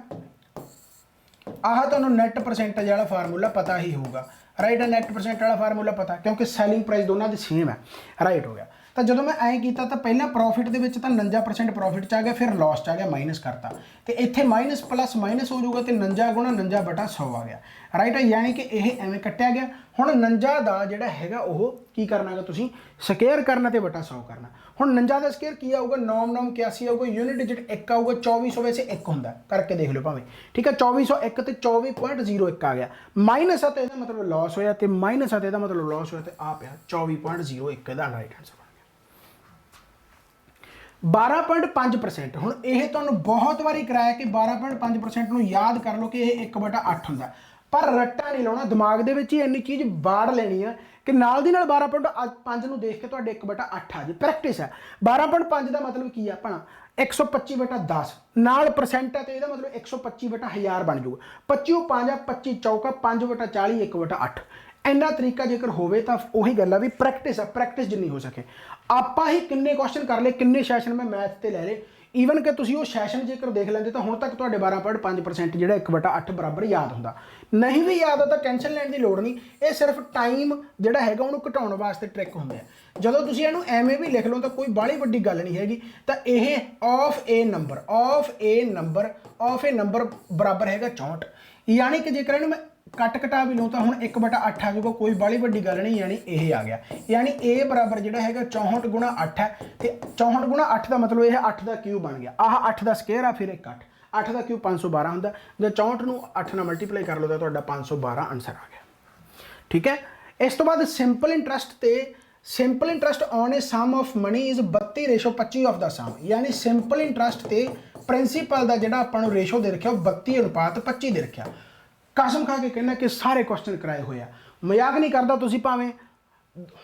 आह तुहानूं नैट परसेंटेज वाला फार्मूला पता ही होगा, राइट है। नैट परसेंट वाला फार्मूला पता, क्योंकि सैलिंग प्राइस दोनों की सेम है, राइट हो गया। ਤਾਂ ਜਦੋਂ ਮੈਂ ਐਂ ਕੀਤਾ ਤਾਂ ਪਹਿਲਾਂ ਪ੍ਰੋਫਿਟ ਦੇ ਵਿੱਚ ਤਾਂ 49% ਪ੍ਰੋਫਿਟ 'ਚ ਆ ਗਿਆ, ਫਿਰ ਲਾਸ 'ਚ ਆ ਗਿਆ, ਮਾਈਨਸ ਕਰਤਾ, ਤੇ ਇੱਥੇ ਮਾਈਨਸ ਪਲੱਸ ਮਾਈਨਸ ਹੋ ਜਾਊਗਾ, ਤੇ 49 ਗੁਣਾ 49 ਬਟਾ 100 ਆ ਗਿਆ, ਰਾਈਟ ਹੈ। ਯਾਨੀ ਕਿ ਇਹ ਐਵੇਂ ਕੱਟਿਆ ਗਿਆ। ਹੁਣ 49 ਦਾ ਜਿਹੜਾ ਹੈਗਾ ਉਹ ਕੀ ਕਰਨਾ ਹੈਗਾ ਤੁਸੀਂ, ਸਕੇਅਰ ਕਰਨਾ ਤੇ ਬਟਾ 100 ਕਰਨਾ। ਹੁਣ 49 ਦਾ ਸਕੇਅਰ ਕੀ ਆਊਗਾ, 9 ਆਊਗਾ, ਯੂਨਿਟ ਡਿਜਿਟ 1 ਆਊਗਾ, 2400 ਵੈਸੇ 1 ਹੁੰਦਾ, ਕਰਕੇ ਦੇਖ ਲਿਓ ਭਾਵੇਂ, ਠੀਕ ਹੈ। 2401 ਤੇ 24.01 ਆ ਗਿਆ, ਮਾਈਨਸ ਆ ਤੇ ਇਹਦਾ ਮਤਲਬ ਲਾਸ ਹੋਇਆ, ਤੇ ਮਾਈਨਸ ਆ ਤੇ ਇਹਦਾ ਮਤਲਬ ਲਾਸ ਹੋਇਆ, ਤੇ ਆ ਪਿਆ 24.01 ਇਹਦਾ ਰਾਈਟ ਆਨਸਰ ਬਣ ਗਿਆ। 12.5%। ਹੁਣ ਇਹ ਤੁਹਾਨੂੰ ਬਹੁਤ ਵਾਰੀ ਕਰਾਇਆ ਕਿ 12.5% ਨੂੰ ਯਾਦ ਕਰ ਲਓ ਕਿ ਇਹ 1/8 ਹੁੰਦਾ, ਪਰ ਰੱਟਾ ਨਹੀਂ ਲਾਉਣਾ, ਦਿਮਾਗ ਦੇ ਵਿੱਚ ਹੀ ਇੰਨੀ ਚੀਜ਼ ਬਾੜ ਲੈਣੀ ਆ ਕਿ ਨਾਲ ਦੀ ਨਾਲ 12.5 ਨੂੰ ਦੇਖ ਕੇ ਤੁਹਾਡੇ 1/8 ਆ ਜੇ। ਪ੍ਰੈਕਟਿਸ ਹੈ। 12.5 ਦਾ ਮਤਲਬ ਕੀ ਆ ਆਪਣਾ 125/10 ਨਾਲ ਪਰਸੈਂਟ ਹੈ, ਤੇ ਇਹਦਾ ਮਤਲਬ 125/1000 ਬਣ ਜਾਊਗਾ। 25 5 25 ਚੌਕਾ 5/40 1/8। ਇੰਨਾ ਤਰੀਕਾ ਜੇਕਰ ਹੋਵੇ ਤਾਂ ਉਹੀ ਗੱਲ ਆ ਵੀ ਪ੍ਰੈਕਟਿਸ ਆ, ਪ੍ਰੈਕਟਿਸ ਜਿੰਨੀ ਹੋ ਸਕੇ। ਆਪਾਂ ਹੀ ਕਿੰਨੇ ਕੁਐਸਚਨ ਕਰ ਲਏ, ਕਿੰਨੇ ਸੈਸ਼ਨ ਮੈਂ ਮੈਥ ਤੇ ਲੈ ਲਏ, ਈਵਨ ਕਿ ਤੁਸੀਂ ਉਹ ਸੈਸ਼ਨ ਜੇਕਰ ਦੇਖ ਲੈਂਦੇ ਤਾਂ ਹੁਣ ਤੱਕ ਤੁਹਾਡੇ 12.5% ਜਿਹੜਾ 1/8 ਬਰਾਬਰ ਯਾਦ ਹੁੰਦਾ। ਨਹੀਂ ਵੀ ਯਾਦ ਆ ਤਾਂ ਟੈਨਸ਼ਨ ਲੈਣ ਦੀ ਲੋੜ ਨਹੀਂ, ਇਹ ਸਿਰਫ ਟਾਈਮ ਜਿਹੜਾ ਹੈਗਾ ਉਹਨੂੰ ਘਟਾਉਣ ਵਾਸਤੇ ਟ੍ਰਿਕ ਹੁੰਦੇ ਆ। ਜਦੋਂ ਤੁਸੀਂ ਇਹਨੂੰ ਐਵੇਂ ਵੀ ਲਿਖ ਲਓ ਤਾਂ ਕੋਈ ਬਾਹਲੀ ਵੱਡੀ ਗੱਲ ਨਹੀਂ ਹੈਗੀ। ਤਾਂ ਇਹ ਆਫ ਏ ਨੰਬਰ ਬਰਾਬਰ ਹੈਗਾ 64। ਯਾਨੀ ਕਿ ਜੇਕਰ ਇਹਨੂੰ ਮੈਂ ਕੱਟ ਘਟਾ ਵੀ ਲਊਂ ਤਾਂ ਹੁਣ 1/8 ਆ ਜਾਊਗਾ, ਕੋਈ ਬਾਹਲੀ ਵੱਡੀ ਗੱਲ ਨਹੀਂ, ਯਾਨੀ ਇਹ ਆ ਗਿਆ। ਯਾਨੀ a ਬਰਾਬਰ ਜਿਹੜਾ ਹੈਗਾ 64 ਗੁਣਾ 8 ਹੈ, ਤੇ 64 ਗੁਣਾ 8 ਦਾ ਮਤਲਬ ਇਹ 8 ਦਾ ਕਿਊਬ ਬਣ ਗਿਆ। ਆਹ 8 ਦਾ ਸਕੇਅਰ ਆ, ਫਿਰ ਇੱਕ 8 ਦਾ ਕਿਊਬ 512 ਹੁੰਦਾ। ਜੇ 64 ਨੂੰ 8 ਨਾਲ ਮਲਟੀਪਲਾਈ ਕਰ ਲਓ ਤਾਂ ਤੁਹਾਡਾ 512 ਆਨਸਰ ਆ ਗਿਆ, ਠੀਕ ਹੈ। ਇਸ ਤੋਂ ਬਾਅਦ ਸਿੰਪਲ ਇੰਟਰਸਟ ਤੇ simple interest on a sum of money is 32:25 of ਦਾ ਸਮ। ਯਾਨੀ ਸਿੰਪਲ ਇੰਟਰਸਟ ਤੇ ਪ੍ਰਿੰਸੀਪਲ ਦਾ ਜਿਹੜਾ ਆਪਾਂ ਨੂੰ ਰੇਸ਼ੋ ਦੇ ਰੱਖਿਆ ਉਹ 32:25 ਦੇ ਰੱਖਿਆ। ਕਸਮ ਖਾ ਕੇ ਕਹਿੰਦਾ ਕਿ ਸਾਰੇ ਕੁਐਸਚਨ ਕਰਾਏ ਹੋਏ ਆ, ਮਜ਼ਾਕ ਨਹੀਂ ਕਰਦਾ। ਤੁਸੀਂ ਭਾਵੇਂ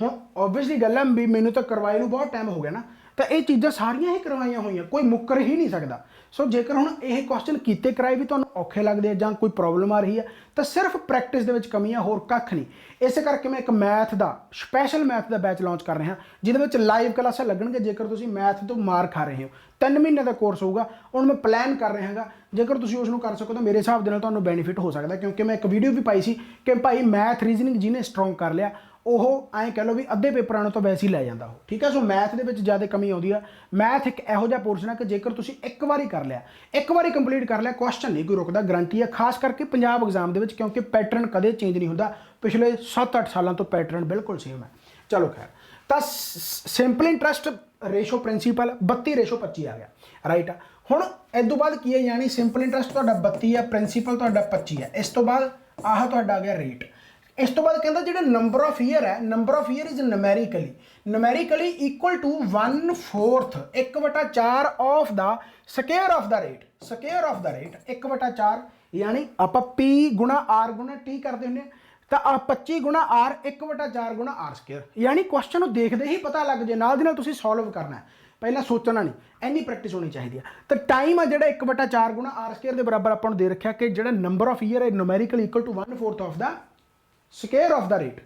ਹੁਣ ਓਬਵੀਅਸਲੀ ਗੱਲ ਹੈ ਵੀ ਮੈਨੂੰ ਤਾਂ ਕਰਵਾਏ ਨੂੰ ਬਹੁਤ ਟਾਈਮ ਹੋ ਗਿਆ ਨਾ, ਤਾਂ ਇਹ ਚੀਜ਼ਾਂ ਸਾਰੀਆਂ ਹੀ ਕਰਵਾਈਆਂ ਹੋਈਆਂ, ਕੋਈ ਮੁੱਕਰ ਹੀ ਨਹੀਂ ਸਕਦਾ। ਸੋ ਜੇਕਰ ਹੁਣ ਇਹ ਕੁਐਸਚਨ ਕੀਤੇ ਕਰਾਏ ਵੀ ਤੁਹਾਨੂੰ ਔਖੇ ਲੱਗਦੇ ਆ ਜਾਂ ਕੋਈ ਪ੍ਰੋਬਲਮ ਆ ਰਹੀ ਹੈ ਤਾਂ ਸਿਰਫ ਪ੍ਰੈਕਟਿਸ ਦੇ ਵਿੱਚ ਕਮੀ ਆ, ਹੋਰ ਕੱਖ ਨਹੀਂ। ਇਸੇ ਕਰਕੇ ਮੈਂ ਇੱਕ ਮੈਥ ਦਾ ਸਪੈਸ਼ਲ ਮੈਥ ਦਾ ਬੈਚ ਲਾਂਚ ਕਰ ਰਿਹਾ, ਜਿਹਦੇ ਵਿੱਚ ਲਾਈਵ ਕਲਾਸਾਂ ਲੱਗਣਗੇ। ਜੇਕਰ ਤੁਸੀਂ ਮੈਥ ਤੋਂ ਮਾਰ ਖਾ ਰਹੇ ਹੋ, 3 ਮਹੀਨੇ ਦਾ ਕੋਰਸ ਹੋਊਗਾ, ਹੁਣ ਮੈਂ ਪਲਾਨ ਕਰ ਰਿਹਾ ਹੈਗਾ। ਜੇਕਰ ਤੁਸੀਂ ਉਸ ਨੂੰ ਕਰ ਸਕੋ ਤਾਂ ਮੇਰੇ ਹਿਸਾਬ ਦੇ ਨਾਲ ਤੁਹਾਨੂੰ ਬੈਨੀਫਿਟ ਹੋ ਸਕਦਾ, ਕਿਉਂਕਿ ਮੈਂ ਇੱਕ ਵੀਡੀਓ ਵੀ ਪਾਈ ਸੀ ਕਿ ਭਾਈ ਮੈਥ ਰੀਜ਼ਨਿੰਗ ਜਿਹਨੇ ਸਟਰੋਂਗ ਕਰ ਲਿਆ ਉਹ ਐਂ ਕਹਿ ਲਓ ਵੀ ਅੱਧੇ ਪੇਪਰਾਂ ਨੂੰ ਤਾਂ ਵੈਸੇ ਹੀ ਲੈ ਜਾਂਦਾ ਉਹ, ਠੀਕ ਹੈ। ਸੋ ਮੈਥ ਦੇ ਵਿੱਚ ਜ਼ਿਆਦਾ ਕਮੀ ਆਉਂਦੀ ਆ। ਮੈਥ ਇੱਕ ਇਹੋ ਜਿਹਾ ਪੋਰਸ਼ਨ ਹੈ ਕਿ ਜੇਕਰ ਤੁਸੀਂ ਇੱਕ ਵਾਰੀ ਕਰ ਲਿਆ, ਇੱਕ ਵਾਰੀ ਕੰਪਲੀਟ ਕਰ ਲਿਆ, ਕੁਐਸਚਨ ਨਹੀਂ ਕੋਈ ਰੁਕਦਾ, ਗਰੰਟੀ ਹੈ। ਖਾਸ ਕਰਕੇ ਪੰਜਾਬ ਐਗਜ਼ਾਮ ਦੇ ਵਿੱਚ, ਕਿਉਂਕਿ ਪੈਟਰਨ ਕਦੇ ਚੇਂਜ ਨਹੀਂ ਹੁੰਦਾ। ਪਿਛਲੇ 7-8 ਸਾਲਾਂ ਤੋਂ ਪੈਟਰਨ ਬਿਲਕੁਲ ਸੇਮ ਹੈ। ਚਲੋ ਖੈਰ, ਤਾਂ ਸਿੰਪਲ ਇੰਟਰਸਟ ਰੇਸ਼ੋ ਪ੍ਰਿੰਸੀਪਲ 32:25 ਆ ਗਿਆ, ਰਾਈਟ ਆ। ਹੁਣ ਇਸ ਤੋਂ ਬਾਅਦ ਕੀ ਹੈ, ਯਾਨੀ ਸਿੰਪਲ ਇੰਟਰਸਟ ਤੁਹਾਡਾ 32 ਹੈ, ਪ੍ਰਿੰਸੀਪਲ ਤੁਹਾਡਾ 25 ਹੈ। ਇਸ ਤੋਂ ਬਾਅਦ ਆਹ ਤੁਹਾਡਾ ਆ ਗਿਆ ਰੇਟ। ਇਸ ਤੋਂ ਬਾਅਦ ਕਹਿੰਦਾ ਜਿਹੜਾ ਨੰਬਰ ਆਫ ਈਅਰ ਹੈ, number of year is numerically equal to 1/4 1/4 of the square of the rate. Square of the rate 1/4, ਯਾਨੀ ਆਪਾਂ p ਗੁਣਾ r ਗੁਣਾ t ਕਰਦੇ ਹੁੰਦੇ ਆ, ਤਾਂ ਆ 25 ਗੁਣਾ r 1/4 ਗੁਣਾ r ਸਕੇਅਰ। ਯਾਨੀ ਕੁਐਸਚਨ ਨੂੰ ਦੇਖਦੇ ਹੀ ਪਤਾ ਲੱਗ ਜੇ, ਨਾਲ ਦੀ ਨਾਲ ਤੁਸੀਂ ਸੋਲਵ ਕਰਨਾ ਹੈ, ਪਹਿਲਾਂ ਸੋਚਣਾ ਨਹੀਂ, ਇੰਨੀ ਪ੍ਰੈਕਟਿਸ ਹੋਣੀ ਚਾਹੀਦੀ ਹੈ। ਤਾਂ ਟਾਈਮ ਆ ਜਿਹੜਾ 1/4 ਗੁਣਾ r ਸਕੇਅਰ ਦੇ ਬਰਾਬਰ ਆਪਾਂ ਨੂੰ ਦੇ ਰੱਖਿਆ ਕਿ ਜਿਹੜਾ ਨੰਬਰ ਆਫ ਈਅਰ ਹੈ numerically equal to 1/4 of the square of the rate,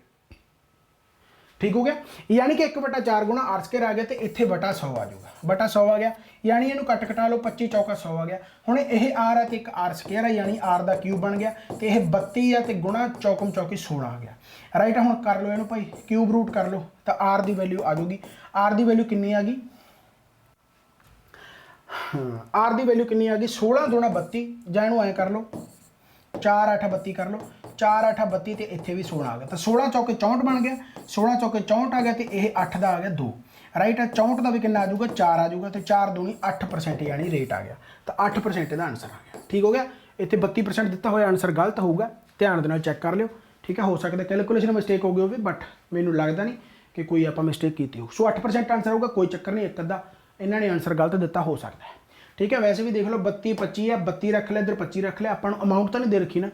ਠੀਕ ਹੋ ਗਿਆ। ਯਾਨੀ ਕਿ 1/4 ਗੁਣਾ r ਸਕੇਅਰ ਆ ਗਿਆ, ਤੇ ਇੱਥੇ ਬਟਾ 100 ਆ ਜਾਊਗਾ, ਬਟਾ 100 ਆ ਗਿਆ। ਯਾਨੀ ਇਹਨੂੰ ਕੱਟ ਕਟਾ ਲਓ, 25 ਚੌਕਾ 100 ਆ ਗਿਆ। ਹੁਣ ਇਹ r ਹੈ ਤੇ ਇੱਕ r ਸਕੇਅਰ ਹੈ, ਯਾਨੀ r ਦਾ ਕਿਊਬ ਬਣ ਗਿਆ, ਤੇ ਇਹ 32 ਹੈ ਤੇ ਗੁਣਾ ਚੌਕਮ ਚੌਕੀ 16 ਆ ਗਿਆ, ਰਾਈਟ। ਹੁਣ ਕਰ ਲਓ ਇਹਨੂੰ ਭਾਈ, ਕਿਊਬ ਰੂਟ ਕਰ ਲਓ ਤਾਂ r ਦੀ ਵੈਲਿਊ ਆ ਜਾਊਗੀ। r ਦੀ ਵੈਲਿਊ ਕਿੰਨੀ ਆ ਗਈ, r ਦੀ ਵੈਲਿਊ ਕਿੰਨੀ ਆ ਗਈ, 16 ਦੁਣਾ 32, ਜਾਂ ਇਹਨੂੰ ਐਂ ਕਰ ਲਓ 4 8 32 ਕਰ ਲਓ, 4 8 32 ਤੇ ਇੱਥੇ ਵੀ 16 ਆ ਗਿਆ, ਤਾਂ 16 ਚੌਕੇ 64 ਬਣ ਗਿਆ, 16 ਚੌਕੇ 64 ਆ ਗਿਆ, ਤੇ ਇਹ 8 ਦਾ ਆ ਗਿਆ 2, ਰਾਈਟ ਹੈ। 64 ਦਾ ਵੀ ਕਿੰਨਾ ਆ ਜਾਊਗਾ, 4 ਆ ਜਾਊਗਾ, ਤੇ 4 ਦੂਣੀ 8%, ਯਾਨੀ ਰੇਟ ਆ ਗਿਆ, ਤਾਂ 8% ਇਹਦਾ ਆਨਸਰ ਆ ਗਿਆ, ਠੀਕ ਹੋ ਗਿਆ। ਇੱਥੇ 32% ਦਿੱਤਾ ਹੋਇਆ ਆਨਸਰ ਗਲਤ ਹੋਊਗਾ, ਧਿਆਨ ਦੇ ਨਾਲ ਚੈੱਕ ਕਰ ਲਿਓ, ਠੀਕ ਹੈ। ਹੋ ਸਕਦਾ ਕੈਲਕੂਲੇਸ਼ਨ ਮਿਸਟੇਕ ਹੋ ਗਈ ਹੋਵੇ, ਬਟ ਮੈਨੂੰ ਲੱਗਦਾ ਨਹੀਂ ਕਿ ਕੋਈ ਆਪਾਂ ਮਿਸਟੇਕ ਕੀਤੀ ਹੋ। ਸੋ 8% ਆਨਸਰ ਹੋਊਗਾ, ਕੋਈ ਚੱਕਰ ਨਹੀਂ, ਇੱਕ ਅੱਧਾ ਇਹਨਾਂ ਨੇ ਆਨਸਰ ਗਲਤ ਦਿੱਤਾ ਹੋ ਸਕਦਾ ਹੈ, ਠੀਕ ਹੈ। ਵੈਸੇ ਵੀ ਦੇਖ ਲਓ 32 25 ਹੈ, 32 ਰੱਖ ਲਿਆ, ਇੱਧਰ 25 ਰੱਖ ਲਿਆ, ਆਪਾਂ ਨੂੰ ਅਮਾਊਂਟ ਤਾਂ ਨਹੀਂ ਦੇ ਰੱਖੀ ਨਾ।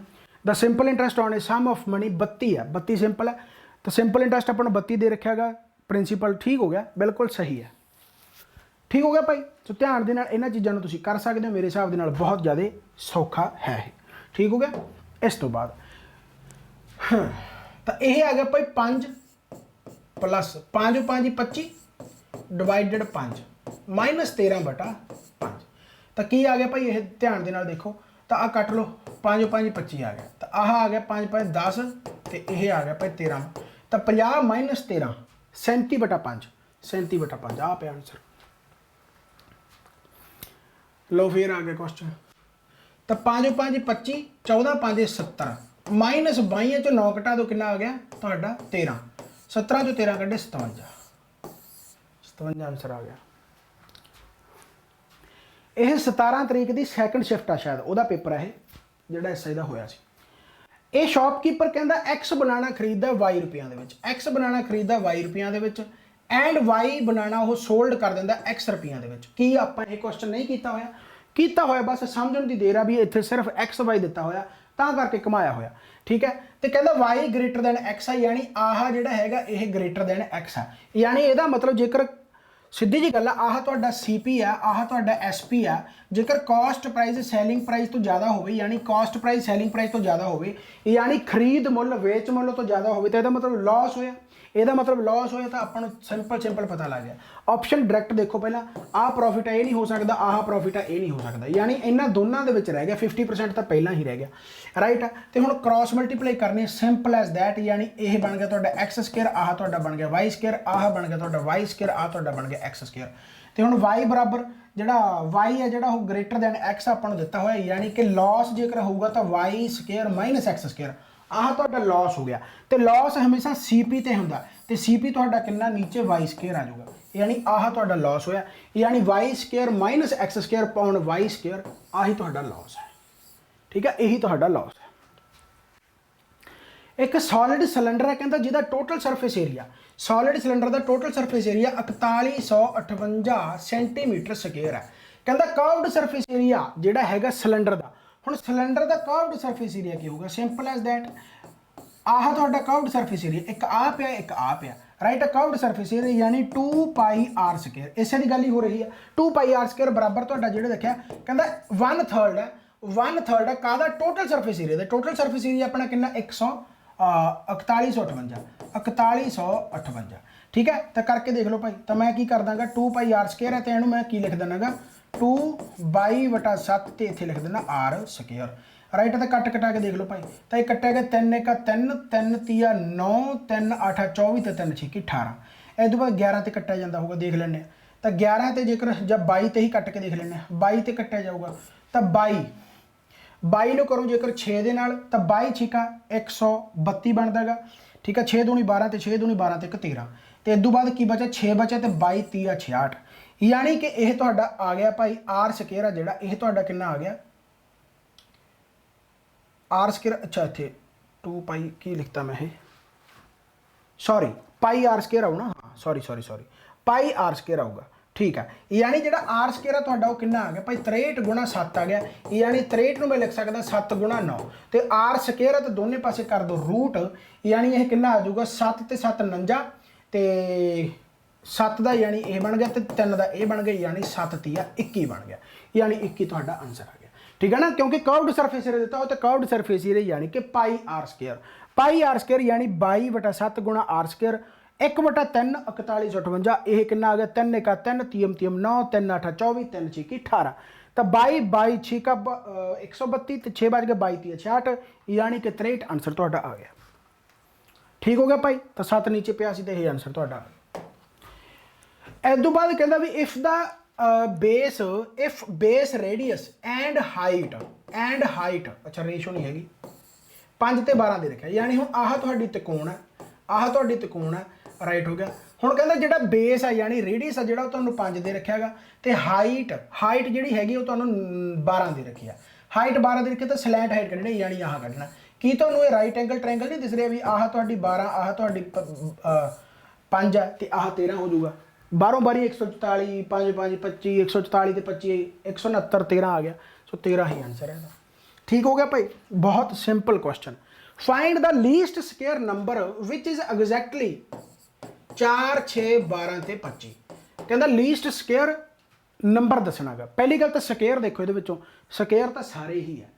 ਦਾ simple interest on a sum of money 32 ਹੈ, 32 ਸਿੰਪਲ ਹੈ, ਤਾਂ ਸਿੰਪਲ ਇੰਟਰਸਟ ਆਪਾਂ ਨੂੰ 32 ਦੇ ਰੱਖਿਆ ਹੈਗਾ, ਪ੍ਰਿੰਸੀਪਲ ਠੀਕ ਹੋ ਗਿਆ, ਬਿਲਕੁਲ ਸਹੀ ਹੈ, ਠੀਕ ਹੋ ਗਿਆ ਭਾਈ। ਸੋ ਧਿਆਨ ਦੇ ਨਾਲ ਇਹਨਾਂ ਚੀਜ਼ਾਂ ਨੂੰ ਤੁਸੀਂ ਕਰ ਸਕਦੇ ਹੋ, ਮੇਰੇ ਹਿਸਾਬ ਦੇ ਨਾਲ ਬਹੁਤ ਜ਼ਿਆਦਾ ਸੌਖਾ ਹੈ ਇਹ, ਠੀਕ ਹੋ ਗਿਆ। ਇਸ ਤੋਂ ਬਾਅਦ ਤਾਂ ਇਹ ਆ ਗਿਆ ਭਾਈ 5 ਪਲੱਸ 5 5 25 ਡਿਵਾਈਡਡ 5 ਮਾਈਨਸ 13/5, ਤਾਂ ਕੀ ਆ ਗਿਆ ਭਾਈ ਇਹ, ਧਿਆਨ ਦੇ ਨਾਲ ਦੇਖੋ, ਤਾਂ ਆਹ ਕੱਟ ਲਓ, 5 5 25 ਆ ਗਿਆ, ਤਾਂ ਆਹ ਆ ਗਿਆ 5 5 10, ਤੇ ਇਹ ਆ ਗਿਆ ਭਾਈ 13, ਤਾਂ 50 ਮਾਈਨਸ 13 37/5, 37/5 आ पे आंसर। लो फिर आ गया क्वेश्चन। तो 5 5 25, 14 5 70, माइनस 22 चो 9 घटा दो, कितना आ गया ਤੁਹਾਡਾ 13, 17 चो 13 ਕੱਢੇ 57, 57 आंसर आ गया। ਇਹ 17 ਤਰੀਕ ਦੀ ਸੈਕੰਡ ਸ਼ਿਫਟ ਆ ਸ਼ਾਇਦ, ਉਹਦਾ ਪੇਪਰ ਹੈ ਜਿਹੜਾ ਐਸਆਈ ਦਾ ਹੋਇਆ ਸੀ। ਇਹ ਸ਼ਾਪਕੀਪਰ ਕਹਿੰਦਾ ਐਕਸ ਬਨਾਨਾ ਖਰੀਦਦਾ Y ਰੁਪਈਆਂ ਦੇ ਵਿੱਚ, ਐਕਸ ਬਨਾਨਾ ਖਰੀਦਦਾ Y ਰੁਪਈਆਂ ਦੇ ਵਿੱਚ ਐਂਡ Y ਬਨਾਨਾ ਉਹ ਸੋਲਡ ਕਰ ਦਿੰਦਾ X ਰੁਪਈਆਂ ਦੇ ਵਿੱਚ। ਕੀ ਆਪਾਂ ਇਹ ਕੁਐਸਚਨ ਨਹੀਂ ਕੀਤਾ ਹੋਇਆ ਬਸ ਸਮਝਣ ਦੀ ਦੇਰ ਆ ਵੀ ਇੱਥੇ ਸਿਰਫ XY ਦਿੱਤਾ ਹੋਇਆ ਤਾਂ ਕਰਕੇ ਕਮਾਇਆ ਹੋਇਆ, ਠੀਕ ਹੈ। ਤੇ ਕਹਿੰਦਾ Y ਗ੍ਰੇਟਰ ਦੈਨ X ਆ, ਯਾਨੀ ਆਹ ਜਿਹੜਾ ਹੈਗਾ ਇਹ ਗ੍ਰੇਟਰ ਦੈਨ X ਆ, ਯਾਨੀ ਇਹਦਾ ਮਤਲਬ ਜੇਕਰ ਸਿੱਧੀ ਜੀ ਗੱਲ ਆ, ਆਹ ਤੁਹਾਡਾ CP ਆ, ਆਹ ਤੁਹਾਡਾ SP ਆ, ਜੇਕਰ ਕਾਸਟ ਪ੍ਰਾਈਸ ਸੈਲਿੰਗ ਪ੍ਰਾਈਸ ਤੋਂ ਜ਼ਿਆਦਾ ਹੋਵੇ, ਯਾਨੀ ਕਾਸਟ ਪ੍ਰਾਈਸ ਸੈਲਿੰਗ ਪ੍ਰਾਈਸ ਤੋਂ ਜ਼ਿਆਦਾ ਹੋਵੇ, ਯਾਨੀ ਖਰੀਦ ਮੁੱਲ ਵੇਚ ਮੁੱਲ ਤੋਂ ਜ਼ਿਆਦਾ ਹੋਵੇ ਤਾਂ ਇਹਦਾ ਮਤਲਬ ਲਾਸ ਹੋਇਆ। ਇਹਦਾ ਮਤਲਬ ਲਾਸ ਹੋਇਆ ਤਾਂ ਆਪਾਂ ਨੂੰ ਸਿੰਪਲ ਪਤਾ ਲੱਗ ਗਿਆ। ਆਪਸ਼ਨ ਡਾਇਰੈਕਟ ਦੇਖੋ ਪਹਿਲਾਂ, ਆਹ ਪ੍ਰੋਫਿਟ ਹੈ ਇਹ ਨਹੀਂ ਹੋ ਸਕਦਾ, ਆਹ ਪ੍ਰੋਫਿਟ ਹੈ ਇਹ ਨਹੀਂ ਹੋ ਸਕਦਾ, ਯਾਨੀ ਇਹਨਾਂ ਦੋਨਾਂ ਦੇ ਵਿੱਚ ਰਹਿ ਗਿਆ 50% ਤਾਂ ਪਹਿਲਾਂ ਹੀ ਰਹਿ ਗਿਆ, ਰਾਈਟ। ਤੇ ਹੁਣ ਕ੍ਰਾਸ ਮਲਟੀਪਲਾਈ ਕਰਨੀ ਸਿੰਪਲ ਐਜ਼ ਦੈਟ, ਯਾਨੀ ਇਹ ਬਣ ਗਿਆ ਤੁਹਾਡਾ x², ਆਹ ਤੁਹਾਡਾ ਬਣ ਗਿਆ y², ਆਹ ਬਣ ਗਿਆ ਤੁਹਾਡਾ y², ਆਹ ਤੁਹਾਡਾ ਬਣ ਗਿਆ x²। ਤੇ ਹੁਣ y ਬਰਾਬਰ ਜਿਹੜਾ y ਹੈ ਜਿਹੜਾ ਉਹ ਗ੍ਰੇਟਰ ਦੈਨ x ਆਪਾਂ ਨੂੰ ਦਿੱਤਾ ਹੋਇਆ, ਯਾਨੀ ਕਿ ਲਾਸ ਜੇਕਰ ਹੋਊਗਾ ਤਾਂ y² - x², ਆਹ ਤੁਹਾਡਾ ਲਾਸ ਹੋ ਗਿਆ। ਤੇ ਲਾਸ ਹਮੇਸ਼ਾ CP ਤੇ ਹੁੰਦਾ, ਤੇ CP ਤੁਹਾਡਾ ਕਿੰਨਾ ਨੀਚੇ y² ਆ ਜਾਊਗਾ, ਯਾਨੀ ਆਹ ਤੁਹਾਡਾ ਲਾਸ ਹੋਇਆ, ਯਾਨੀ y² - x² ਪਾਉਣ y², ਆਹੀ ਤੁਹਾਡਾ ਲਾਸ ਹੈ, ਠੀਕ ਹੈ, ਇਹੀ ਤੁਹਾਡਾ ਲਾਸ ਹੈ। ਇੱਕ ਸੋਲਿਡ ਸਿਲੰਡਰ ਹੈ ਕਹਿੰਦਾ ਜਿਹਦਾ total surface area, solid cylinder ਦਾ total surface area 4158 centimetre square ਹੈ। ਕਹਿੰਦਾ ਕਰਵਡ ਸਰਫੇਸ ਏਰੀਆ ਜਿਹੜਾ ਹੈਗਾ ਸਿਲੰਡਰ ਦਾ, ਹੁਣ ਸਿਲੰਡਰ ਦਾ ਕਰਵਡ ਸਰਫੇਸ ਏਰੀਆ ਕੀ ਹੋਊਗਾ, ਸਿੰਪਲ ਐਜ਼ ਦੈਟ, ਆਹ ਤੁਹਾਡਾ ਕਰਵਡ ਸਰਫੇਸ ਏਰੀਆ ਇੱਕ ਆ ਪਿਆ ਇੱਕ ਆ ਪਿਆ, ਰਾਈਟ। ਕਰਵਡ ਸਰਫੇਸ ਏਰੀਆ ਯਾਨੀ 2πr², ਇਸੇ ਦੀ ਗੱਲ ਹੀ ਹੋ ਰਹੀ ਹੈ। 2πr² ਬਰਾਬਰ ਤੁਹਾਡਾ ਜਿਹੜਾ ਦੇਖਿਆ ਕਹਿੰਦਾ 1/3 ਹੈ, 1/3 ਹੈ ਕਾਹਦਾ, ਟੋਟਲ ਸਰਫੇਸ ਏਰੀਆ ਦਾ। ਟੋਟਲ ਸਰਫੇਸ ਏਰੀਆ ਆਪਣਾ ਕਿੰਨਾ 4158, ਠੀਕ ਹੈ। ਤਾਂ ਕਰਕੇ ਦੇਖ ਲਓ ਭਾਈ, ਤਾਂ ਮੈਂ ਕੀ ਕਰ ਦਾਂਗਾ 2πr² ਹੈ ਤੇ ਇਹਨੂੰ ਮੈਂ ਕੀ ਲਿਖ ਦਿੰਦਾਗਾ 2/7 ਤੇ ਇੱਥੇ ਲਿਖ ਦਿੰਦਾ r², ਰਾਈਟ। ਤਾਂ ਕੱਟ ਕਟਾ ਕੇ ਦੇਖ ਲਓ ਭਾਈ, ਤਾਂ ਇਹ ਕੱਟਿਆ ਗਿਆ 3 1 3, 3 3 9, 3 8 24 ਤੇ 3 6 18, ਇਹ ਤੋਂ ਬਾਅਦ 11 ਤੇ ਕੱਟਿਆ ਜਾਂਦਾ ਹੋਊਗਾ, ਦੇਖ ਲੈਂਦੇ ਹਾਂ। ਤਾਂ 11 ਤੇ ਜੇਕਰ ਜਾਂ 22 ਤੇ ਹੀ ਕੱਟ ਕੇ ਦੇਖ ਲੈਂਦੇ ਹਾਂ, 22 ਤੇ ਕੱਟਿਆ ਜਾਊਗਾ ਤਾਂ 22 ਨੂੰ ਕਰੋ ਜੇਕਰ 6 ਦੇ ਨਾਲ ਤਾਂ 22 ਛਿਕਾ 132 ਬਣਦਾ ਹੈਗਾ, ਠੀਕ ਹੈ। 6 ਦੂਣੀ 12 ਤੇ 6 ਦੂਣੀ 12 ਤੇ 1 13, ਤੇ ਇਸ ਤੋਂ ਬਾਅਦ ਕੀ ਬਚਿਆ 6 ਬਚਿਆ ਤੇ 22 30 66, ਯਾਨੀ ਕਿ ਇਹ ਤੁਹਾਡਾ ਆ ਗਿਆ ਭਾਈ r² ਆ ਜਿਹੜਾ, ਇਹ ਤੁਹਾਡਾ ਕਿੰਨਾ ਆ ਗਿਆ r²। ਅੱਛਾ ਇੱਥੇ 2π ਕੀ ਲਿਖਤਾ ਮੈਂ ਇਹ, ਸੌਰੀ πr² ਆਊ ਨਾ, ਹਾਂ ਸੌਰੀ πr² ਆਊਗਾ, ਠੀਕ ਹੈ। ਯਾਨੀ ਜਿਹੜਾ r² ਆ ਤੁਹਾਡਾ ਉਹ ਕਿੰਨਾ ਆ ਗਿਆ ਭਾਈ 63 × 7 ਆ ਗਿਆ, ਯਾਨੀ 63 ਨੂੰ ਮੈਂ ਲਿਖ ਸਕਦਾ 7 × 9, ਤੇ r² ਆ ਤਾਂ ਦੋਨੇ ਪਾਸੇ ਕਰ ਦੋ ਰੂਟ, ਯਾਨੀ ਇਹ ਕਿੰਨਾ ਆ ਜਾਊਗਾ 7 ਤੇ 7 49, ਤੇ 7 ਦਾ ਯਾਨੀ ਇਹ ਬਣ ਗਿਆ ਤੇ 3 ਦਾ ਇਹ ਬਣ ਗਿਆ, ਯਾਨੀ 7 3 21 ਬਣ ਗਿਆ, ਯਾਨੀ 21 ਤੁਹਾਡਾ ਆਨਸਰ ਆ ਗਿਆ, ਠੀਕ ਹੈ ਨਾ। ਕਿਉਂਕਿ ਕਰਵਡ ਸਰਫੇਸ ਏਰੀਆ ਦਿੱਤਾ ਹੋ ਤੇ ਕਰਵਡ ਸਰਫੇਸ ਏਰੀਆ ਯਾਨੀ ਕਿ πr², πr² ਯਾਨੀ 22/7 × r², 1/3 4158, ਇਹ ਕਿੰਨਾ ਆ ਗਿਆ 3 1 3 3 3 9, 3 8 24, 3 6 18, ਤਾਂ 22 6 132 ਤੇ 6 ਬਚ ਗਏ 22 30 66, ਯਾਨੀ ਕਿ 63 ਆਨਸਰ ਤੁਹਾਡਾ ਆ ਗਿਆ, ਠੀਕ ਹੋ ਗਿਆ ਭਾਈ। ਤਾਂ 7 ਨੀਚੇ ਪਿਆ ਸੀ ਤੇ ਇਹ ਆਨਸਰ ਤੁਹਾਡਾ ਆ ਗਿਆ। ਇਸ ਤੋਂ ਬਾਅਦ ਕਹਿੰਦਾ ਵੀ if base radius and height, ਅੱਛਾ ਰੇਸ਼ੋ ਨਹੀਂ ਹੈਗੀ, 5 ਤੇ 12 ਦੇ ਰੱਖਿਆ, ਯਾਨੀ ਹੁਣ ਆਹ ਤੁਹਾਡੀ ਤਿਕੋਣ ਹੈ, ਆਹ ਤੁਹਾਡੀ ਤਿਕੋਣ ਹੈ, ਰਾਈਟ ਹੋ ਗਿਆ। ਹੁਣ ਕਹਿੰਦਾ ਜਿਹੜਾ ਬੇਸ ਆ ਯਾਨੀ ਰੇਡੀਅਸ ਆ ਜਿਹੜਾ ਉਹ ਤੁਹਾਨੂੰ 5 ਦੇ ਰੱਖਿਆ ਹੈਗਾ, ਤੇ ਹਾਈਟ ਜਿਹੜੀ ਹੈਗੀ ਉਹ ਤੁਹਾਨੂੰ 12 ਦੇ ਰੱਖੀ ਆ। ਹਾਈਟ 12 ਦੇ ਰੱਖੀ ਤਾਂ ਸਲੈਂਟ ਹਾਈਟ ਕੱਢਣੀ, ਯਾਨੀ ਆਹ ਕੱਢਣਾ। ਕੀ ਤੁਹਾਨੂੰ ਇਹ ਰਾਈਟ ਐਂਗਲ ਟ੍ਰਾਇੰਗਲ ਨਹੀਂ ਦਿਸ ਰਿਹਾ ਵੀ ਆਹ ਤੁਹਾਡੀ 12, ਆਹ ਤੁਹਾਡੀ 5 ਹੈ ਤੇ ਆਹ 13 ਹੋ ਜਾਊਗਾ, ਬਾਰੋਂ ਬਾਰੀ 144 5 5 25, 144 ਤੇ 25 169, 13 ਆ ਗਿਆ, ਸੋ 13 ਹੀ ਆਨਸਰ ਹੈ ਇਹਦਾ, ਠੀਕ ਹੋ ਗਿਆ ਭਾਈ। ਬਹੁਤ simple question. Find the least square number which is exactly 4 6 12 ਤੇ 25, ਕਹਿੰਦਾ ਲੀਸਟ ਸਕੁਅਰ ਨੰਬਰ ਦੱਸਣਾਗਾ। ਪਹਿਲੀ ਗੱਲ ਤਾਂ ਸਕੁਅਰ ਦੇਖੋ, ਇਹਦੇ ਵਿੱਚੋਂ ਸਕੁਅਰ ਤਾਂ ਸਾਰੇ ਹੀ ਹੈ,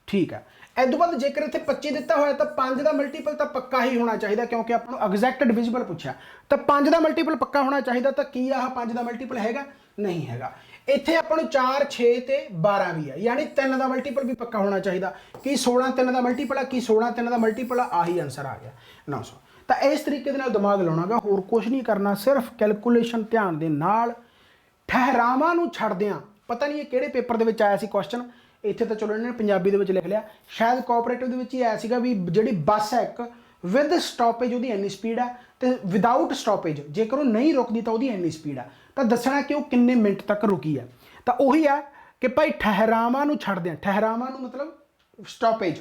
ਠੀਕ ਹੈ। ਇਸ ਤੋਂ ਬਾਅਦ ਜੇਕਰ ਇੱਥੇ 25 ਦਿੱਤਾ ਹੋਇਆ ਤਾਂ 5 ਦਾ ਮਲਟੀਪਲ ਤਾਂ ਪੱਕਾ ਹੀ ਹੋਣਾ ਚਾਹੀਦਾ, ਕਿਉਂਕਿ ਆਪਾਂ ਨੂੰ ਐਗਜ਼ੈਕਟ ਡਿਵੀਜ਼ੀਬਲ ਪੁੱਛਿਆ, ਤਾਂ 5 ਦਾ ਮਲਟੀਪਲ ਪੱਕਾ ਹੋਣਾ ਚਾਹੀਦਾ। ਤਾਂ ਕੀ ਆਹ 5 ਦਾ ਮਲਟੀਪਲ ਹੈਗਾ, ਨਹੀਂ ਹੈਗਾ। ਇੱਥੇ ਆਪਾਂ ਨੂੰ 4 6 ਤੇ 12 ਵੀ ਹੈ, ਯਾਨੀ 3 ਦਾ ਮਲਟੀਪਲ ਵੀ ਪੱਕਾ ਹੋਣਾ ਚਾਹੀਦਾ। ਕੀ 16 3 ਦਾ ਮਲਟੀਪਲ ਆ, ਕੀ 16 3 ਦਾ ਮਲਟੀਪਲ ਆ, ਆਹੀ ਆਨਸਰ ਆ ਗਿਆ 900। ਤਾਂ ਇਸ ਤਰੀਕੇ ਦੇ ਨਾਲ ਦਿਮਾਗ ਲਾਉਣਾਗਾ, ਹੋਰ ਕੁਝ ਨਹੀਂ ਕਰਨਾ, ਸਿਰਫ ਕੈਲਕੂਲੇਸ਼ਨ ਧਿਆਨ ਦੇ ਨਾਲ। ਠਹਿਰਾਵਾਂ ਨੂੰ ਛੱਡਦਿਆਂ, ਪਤਾ ਨਹੀਂ ਇਹ ਕਿਹੜੇ ਪੇਪਰ ਦੇ ਵਿੱਚ ਆਇਆ ਸੀ ਕੁਐਸਚਨ, ਇੱਥੇ ਤਾਂ ਚਲੋ ਇਹਨਾਂ ਨੇ ਪੰਜਾਬੀ ਦੇ ਵਿੱਚ ਲਿਖ ਲਿਆ, ਸ਼ਾਇਦ ਕੋਆਪਰੇਟਿਵ ਦੇ ਵਿੱਚ ਹੀ ਆਇਆ ਸੀਗਾ ਵੀ ਜਿਹੜੀ ਬੱਸ ਹੈ ਇੱਕ ਵਿਦ ਸਟਾਪੇਜ ਉਹਦੀ ਇੰਨੀ ਸਪੀਡ ਹੈ ਤੇ ਵਿਦਾਊਟ ਸਟਾਪੇਜ ਜੇਕਰ ਉਹ ਨਹੀਂ ਰੁਕਦੀ ਤਾਂ ਉਹਦੀ ਇੰਨੀ ਸਪੀਡ ਆ, ਤਾਂ ਦੱਸਣਾ ਕਿ ਉਹ ਕਿੰਨੇ ਮਿੰਟ ਤੱਕ ਰੁਕੀ ਆ। ਤਾਂ ਉਹੀ ਆ ਕਿ ਭਾਈ ਠਹਿਰਾਵਾਂ ਨੂੰ ਛੱਡਦੇ ਆ, ਠਹਿਰਾਵਾਂ ਨੂੰ ਮਤਲਬ ਸਟਾਪੇਜ,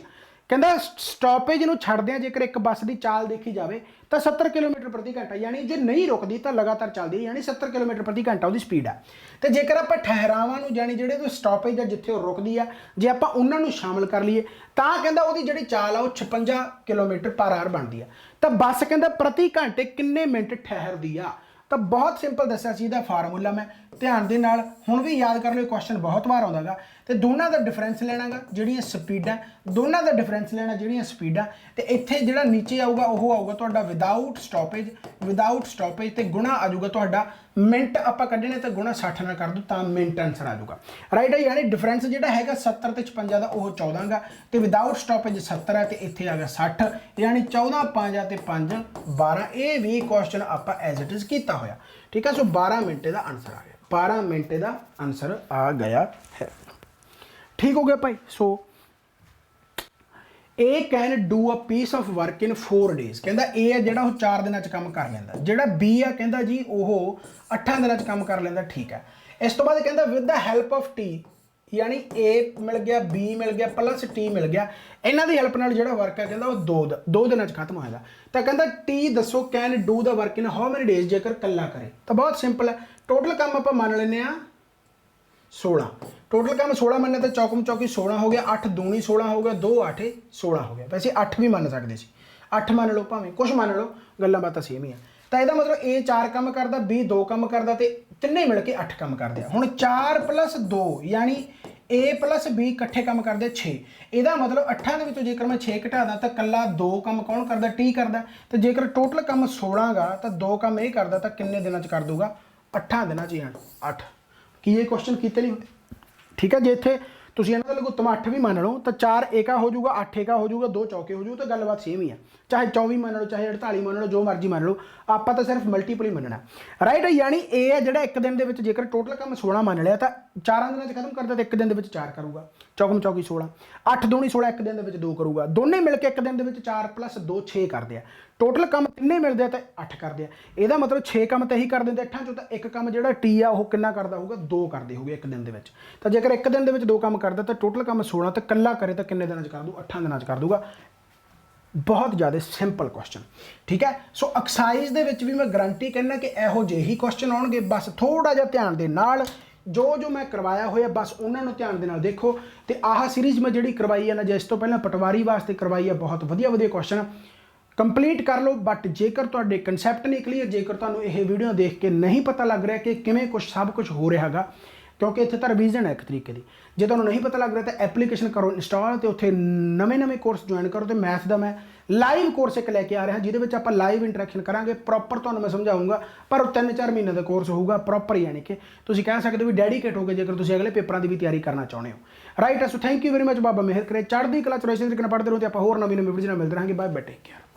ਕਹਿੰਦਾ ਸਟਾਪੇਜ ਨੂੰ ਛੱਡਦੇ ਆ ਜੇਕਰ ਇੱਕ ਬੱਸ ਦੀ ਚਾਲ ਦੇਖੀ ਜਾਵੇ ਤਾਂ 70 ਕਿਲੋਮੀਟਰ ਪ੍ਰਤੀ ਘੰਟਾ, ਯਾਨੀ ਜੇ ਨਹੀਂ ਰੁਕਦੀ ਤਾਂ ਲਗਾਤਾਰ ਚੱਲਦੀ ਹੈ, ਯਾਨੀ 70 ਕਿਲੋਮੀਟਰ ਪ੍ਰਤੀ ਘੰਟਾ ਉਹਦੀ ਸਪੀਡ ਆ। ਤੇ ਜੇਕਰ ਆਪਾਂ ਠਹਿਰਾਵਾਂ ਨੂੰ ਜਾਣੀ ਜਿਹੜੇ ਤੋਂ ਸਟਾਪੇਜ ਆ ਜਿੱਥੇ ਉਹ ਰੁਕਦੀ ਆ, ਜੇ ਆਪਾਂ ਉਹਨਾਂ ਨੂੰ ਸ਼ਾਮਲ ਕਰ ਲਈਏ ਤਾਂ ਕਹਿੰਦਾ ਉਹਦੀ ਜਿਹੜੀ ਚਾਲ ਆ ਉਹ 56 ਕਿਲੋਮੀਟਰ ਪਰ ਆਵਰ ਬਣਦੀ ਆ। ਤਾਂ ਬੱਸ ਕਹਿੰਦਾ ਪ੍ਰਤੀ ਘੰਟੇ ਕਿੰਨੇ ਮਿੰਟ ਠਹਿਰਦੀ ਆ। ਤਾਂ ਬਹੁਤ ਸਿੰਪਲ ਦੱਸਿਆ ਸੀ ਇਹਦਾ ਫਾਰਮੂਲਾ ਮੈਂ, ਧਿਆਨ ਦੇ ਨਾਲ ਹੁਣ ਵੀ ਯਾਦ ਕਰ ਲਿਓ, ਕੁਐਸਚਨ ਬਹੁਤ ਵਾਰ ਆਉਂਦਾਗਾ। ਤੇ ਦੋਨਾਂ ਦਾ ਡਿਫਰੈਂਸ ਲੈਣਾਗਾ, ਜਿਹੜੀਆਂ ਸਪੀਡਾਂ, ਦੋਨਾਂ ਦਾ ਡਿਫਰੈਂਸ ਲੈਣਾ ਜਿਹੜੀਆਂ ਸਪੀਡਾਂ, ਤੇ ਇੱਥੇ ਜਿਹੜਾ ਨੀਚੇ ਆਊਗਾ ਉਹ ਆਊਗਾ ਤੁਹਾਡਾ ਵਿਦਾਊਟ ਸਟਾਪੇਜ ਤੇ ਗੁਣਾ ਆ ਜਾਊਗਾ ਤੁਹਾਡਾ ਮਿੰਟ, ਆਪਾਂ ਕੱਢਣੇ ਤਾਂ ਗੁਣਾ 60 ਨਾਲ ਕਰ ਦੋ ਤਾਂ ਮਿੰਟ ਆਨਸਰ ਆ ਜਾਊਗਾ, ਰਾਈਟ ਹੈ। ਯਾਨੀ ਡਿਫਰੈਂਸ ਜਿਹੜਾ ਹੈਗਾ 70 ਤੇ 56 ਦਾ ਉਹ 14 ਗਾ, ਤੇ ਵਿਦਾਊਟ ਸਟਾਪੇਜ 70 ਹੈ ਤੇ ਇੱਥੇ ਆ ਗਿਆ 60, ਯਾਨੀ 14 5 ਤੇ 5 12। ਇਹ ਵੀ ਕੁਐਸਚਨ ਆਪਾਂ ਐਜ਼ ਇਟ ਇਜ਼ ਕੀਤਾ ਹੋਇਆ, ਠੀਕ ਹੈ। ਸੋ 12 ਮਿੰਟ ਦਾ ਆਨਸਰ ਆ ਗਿਆ, 12 ਮਿੰਟ ਦਾ ਆਨਸਰ ਆ ਗਿਆ ਹੈ, ਠੀਕ ਹੋ ਗਿਆ ਭਾਈ। ਸੋ A can do a piece of work in 4 days, ਕਹਿੰਦਾ A ਹੈ ਜਿਹੜਾ ਉਹ 4 ਦਿਨਾਂ 'ਚ ਕੰਮ ਕਰ ਲੈਂਦਾ, ਜਿਹੜਾ B ਆ ਕਹਿੰਦਾ ਜੀ ਉਹ 8 ਦਿਨਾਂ 'ਚ ਕੰਮ ਕਰ ਲੈਂਦਾ, ਠੀਕ ਹੈ। ਇਸ ਤੋਂ ਬਾਅਦ ਕਹਿੰਦਾ with the help of T, ਯਾਨੀ A ਮਿਲ ਗਿਆ, B ਮਿਲ ਗਿਆ ਪਲੱਸ T ਮਿਲ ਗਿਆ, ਇਹਨਾਂ ਦੀ ਹੈਲਪ ਨਾਲ ਜਿਹੜਾ ਵਰਕ ਹੈ ਕਹਿੰਦਾ ਉਹ 2 ਦਿਨਾਂ 'ਚ ਖਤਮ ਹੋਏਗਾ। ਤਾਂ ਕਹਿੰਦਾ T ਦੱਸੋ can do the work in how many days, ਜੇਕਰ ਇਕੱਲਾ ਕਰੇ ਤਾਂ ਬਹੁਤ ਸਿੰਪਲ ਹੈ। ਟੋਟਲ ਕੰਮ ਆਪਾਂ ਮੰਨ ਲੈਂਦੇ ਹਾਂ 16, ਟੋਟਲ ਕੰਮ 16 ਮੰਨੇ ਤਾਂ ਚੌਕਮ ਚੌਕੀ 16 ਹੋ ਗਿਆ, 8 ਦੂਣੀ 16 ਹੋ ਗਿਆ, 2 8 16 ਹੋ ਗਿਆ। ਵੈਸੇ 8 ਵੀ ਮੰਨ ਸਕਦੇ ਸੀ, 8 ਮੰਨ ਲਓ, ਭਾਵੇਂ ਕੁਛ ਮੰਨ ਲਓ, ਗੱਲਾਂ ਬਾਤਾਂ ਸੇਮ ਹੀ ਆ। ਤਾਂ ਇਹਦਾ ਮਤਲਬ A 4 ਕੰਮ ਕਰਦਾ, B 2 ਕੰਮ ਕਰਦਾ ਤੇ ਤਿੰਨੇ ਮਿਲ ਕੇ 8 ਕੰਮ ਕਰਦੇ ਆ। ਹੁਣ 4 + 2 ਯਾਨੀ A + B ਇਕੱਠੇ ਕੰਮ ਕਰਦੇ 6, ਇਹਦਾ ਮਤਲਬ 8 ਦੇ ਵਿੱਚੋਂ ਜੇਕਰ ਮੈਂ 6 ਘਟਾ ਦਾਂ ਤਾਂ ਇਕੱਲਾ 2 ਕੰਮ ਕੌਣ ਕਰਦਾ, T ਕਰਦਾ। ਤੇ ਜੇਕਰ ਟੋਟਲ ਕੰਮ 16 ਗਾ ਤਾਂ 2 ਕੰਮ ਇਹ ਕਰਦਾ, ਤਾਂ ਕਿੰਨੇ ਦਿਨਾਂ 'ਚ ਕਰ ਦੂਗਾ, 8 ਦਿਨਾਂ 'ਚ। ਯਾਨੀ 8 ਕੀ ਇਹ ਕੁਐਸਚਨ ਕੀਤੇ ਨਹੀਂ ਹੁੰਦੇ, ਠੀਕ ਹੈ। ਜੇ ਇੱਥੇ ਤੁਸੀਂ ਇਹਨਾਂ ਦਾ ਲਗੁੱਤਮ 8 ਵੀ ਮੰਨ ਲਓ ਤਾਂ 4 ਏਕਾ ਹੋ ਜਾਊਗਾ, 8 ਏਕਾ ਹੋ ਜਾਊਗਾ, 2 ਚੌਕੇ ਹੋ ਜਾਊ, ਤਾਂ ਗੱਲਬਾਤ ਸੇਮ ਹੀ ਆ। ਚਾਹੇ 24 ਮੰਨ ਲਓ, ਚਾਹੇ 48 ਮੰਨ ਲਓ, ਜੋ ਮਰਜ਼ੀ ਮੰਨ ਲਓ, ਆਪਾਂ ਤਾਂ ਸਿਰਫ ਮਲਟੀਪਲ ਹੀ ਮੰਨਣਾ, ਰਾਈਟ। ਯਾਨੀ ਇਹ ਹੈ ਜਿਹੜਾ ਇੱਕ ਦਿਨ ਦੇ ਵਿੱਚ ਜੇਕਰ ਟੋਟਲ ਕੰਮ 16 ਮੰਨ ਲਿਆ ਤਾਂ 4 ਦਿਨਾਂ 'ਚ ਖਤਮ ਕਰਦਾ, ਤਾਂ ਇੱਕ ਦਿਨ ਦੇ ਵਿੱਚ 4 ਕਰੂਗਾ, ਚੌਕਮ ਚੌਕੀ 16, 8 ਦੂਣੀ 16, ਇੱਕ ਦਿਨ ਦੇ ਵਿੱਚ 2 ਕਰੂਗਾ, ਦੋਨੇ ਮਿਲ ਕੇ ਇੱਕ ਦਿਨ ਦੇ ਵਿੱਚ 4 + 2 6 ਕਰਦੇ ਆ। ਟੋਟਲ ਕੰਮ ਤਿੰਨੇ ਮਿਲਦੇ ਆ ਤਾਂ 8 ਕਰਦੇ ਆ। ਇਹਦਾ ਮਤਲਬ 6 ਕੰਮ ਤਾਂ ਇਹੀ ਕਰ ਦਿੰਦੇ 8 ਚੋਂ, ਤਾਂ ਇੱਕ ਕੰਮ ਜਿਹੜਾ T ਆ ਉਹ ਕਿੰਨਾ ਕਰਦਾ ਹੋਊਗਾ, 2 ਕਰਦੇ ਹੋਗੇ ਇੱਕ ਦਿਨ ਦੇ ਵਿੱਚ। ਤਾਂ ਜੇਕਰ ਇੱਕ ਦਿਨ ਦੇ ਵਿੱਚ 2 ਕੰਮ ਕਰਦਾ ਤਾਂ ਟੋਟਲ ਕੰਮ 16, ਤਾਂ ਇਕੱਲਾ ਕਰੇ ਤਾਂ ਕਿੰਨੇ ਦਿਨਾਂ 'ਚ ਕਰ ਦੂ, 8 ਦਿਨਾਂ 'ਚ ਕਰ ਦੂਗਾ। ਬਹੁਤ ਜ਼ਿਆਦਾ ਸਿੰਪਲ ਕੁਐਸਚਨ, ਠੀਕ ਹੈ। ਸੋ ਐਕਸਾਈਜ਼ ਦੇ ਵਿੱਚ ਵੀ ਮੈਂ ਗਰੰਟੀ ਕਹਿੰਦਾ ਕਿ ਇਹੋ ਜਿਹੇ ਹੀ ਕੁਐਸਚਨ ਆਉਣਗੇ, ਬਸ ਥੋੜਾ ਜਿਹਾ ਧਿਆਨ ਦੇ ਨਾਲ ਜੋ ਮੈਂ ਕਰਵਾਇਆ ਹੋਇਆ ਬਸ ਉਹਨਾਂ ਨੂੰ ਧਿਆਨ ਦੇ ਨਾਲ ਦੇਖੋ। ਤੇ ਆਹ ਸੀਰੀਜ਼ ਮੈਂ ਜਿਹੜੀ ਕਰਵਾਈ ਹੈ ਨਾ, ਜਿਸ ਤੋਂ ਪਹਿਲਾਂ ਪਟਵਾਰੀ ਵਾਸਤੇ ਕਰਵਾਈ ਹੈ, ਬਹੁਤ ਵਧੀਆ ਕੁਐਸਚਨ ਕੰਪਲੀਟ ਕਰ ਲਓ। ਬਟ ਜੇਕਰ ਤੁਹਾਡੇ ਕਨਸੈਪਟ ਨਹੀਂ ਕਲੀਅਰ, ਜੇਕਰ ਤੁਹਾਨੂੰ ਇਹ ਵੀਡੀਓ ਦੇਖ ਕੇ ਨਹੀਂ ਪਤਾ ਲੱਗ ਰਿਹਾ ਕਿ ਕਿਵੇਂ ਸਭ ਕੁਝ ਹੋ ਰਿਹਾ ਹੈਗਾ, ਕਿਉਂਕਿ ਇੱਥੇ ਤਾਂ ਰਿਵੀਜ਼ਨ ਹੈ ਇੱਕ ਤਰੀਕੇ ਦੀ, ਜੇ ਤੁਹਾਨੂੰ ਨਹੀਂ ਪਤਾ ਲੱਗ ਰਿਹਾ ਤਾਂ ਐਪਲੀਕੇਸ਼ਨ ਕਰੋ ਇੰਸਟਾਲ, ਤੇ ਉੱਥੇ ਨਵੇਂ ਕੋਰਸ ਜੁਆਇਨ ਕਰੋ। ਤੇ ਮੈਥ ਦਾ ਮੈਂ ਲਾਈਵ ਕੋਰਸ ਇੱਕ ਲੈ ਕੇ ਆ ਰਿਹਾ, ਜਿਹਦੇ ਵਿੱਚ ਆਪਾਂ ਲਾਈਵ ਇੰਟਰੈਕਸ਼ਨ ਕਰਾਂਗੇ, ਪ੍ਰੋਪਰ ਤੁਹਾਨੂੰ ਮੈਂ ਸਮਝਾਊਂਗਾ, ਪਰ 3-4 ਮਹੀਨੇ ਦਾ ਕੋਰਸ ਹੋਊਗਾ ਪ੍ਰੋਪਰ, ਯਾਨੀ ਕਿ ਤੁਸੀਂ ਕਹਿ ਸਕਦੇ ਹੋ ਵੀ ਡੈਡੀਕੇਟ ਹੋ ਗਏ ਜੇਕਰ ਤੁਸੀਂ ਅਗਲੇ ਪੇਪਰਾਂ ਦੀ ਵੀ ਤਿਆਰੀ ਕਰਨਾ ਚਾਹੁੰਦੇ ਹੋ, right. So thank you very much, ਬਾਬਾ ਮਿਹਰ ਕਰੇ, ਚੜ੍ਹਦੀ ਕਲਾ ਚ, ਪੜ੍ਹਦੇ ਰਹੋ ਤੇ ਆਪਾਂ ਹੋਰ ਨਵੀਂ ਵੀਡੀਓ ਨਾਲ ਮਿਲਦੇ ਰਹਾਂਗੇ। Bye bye, take care.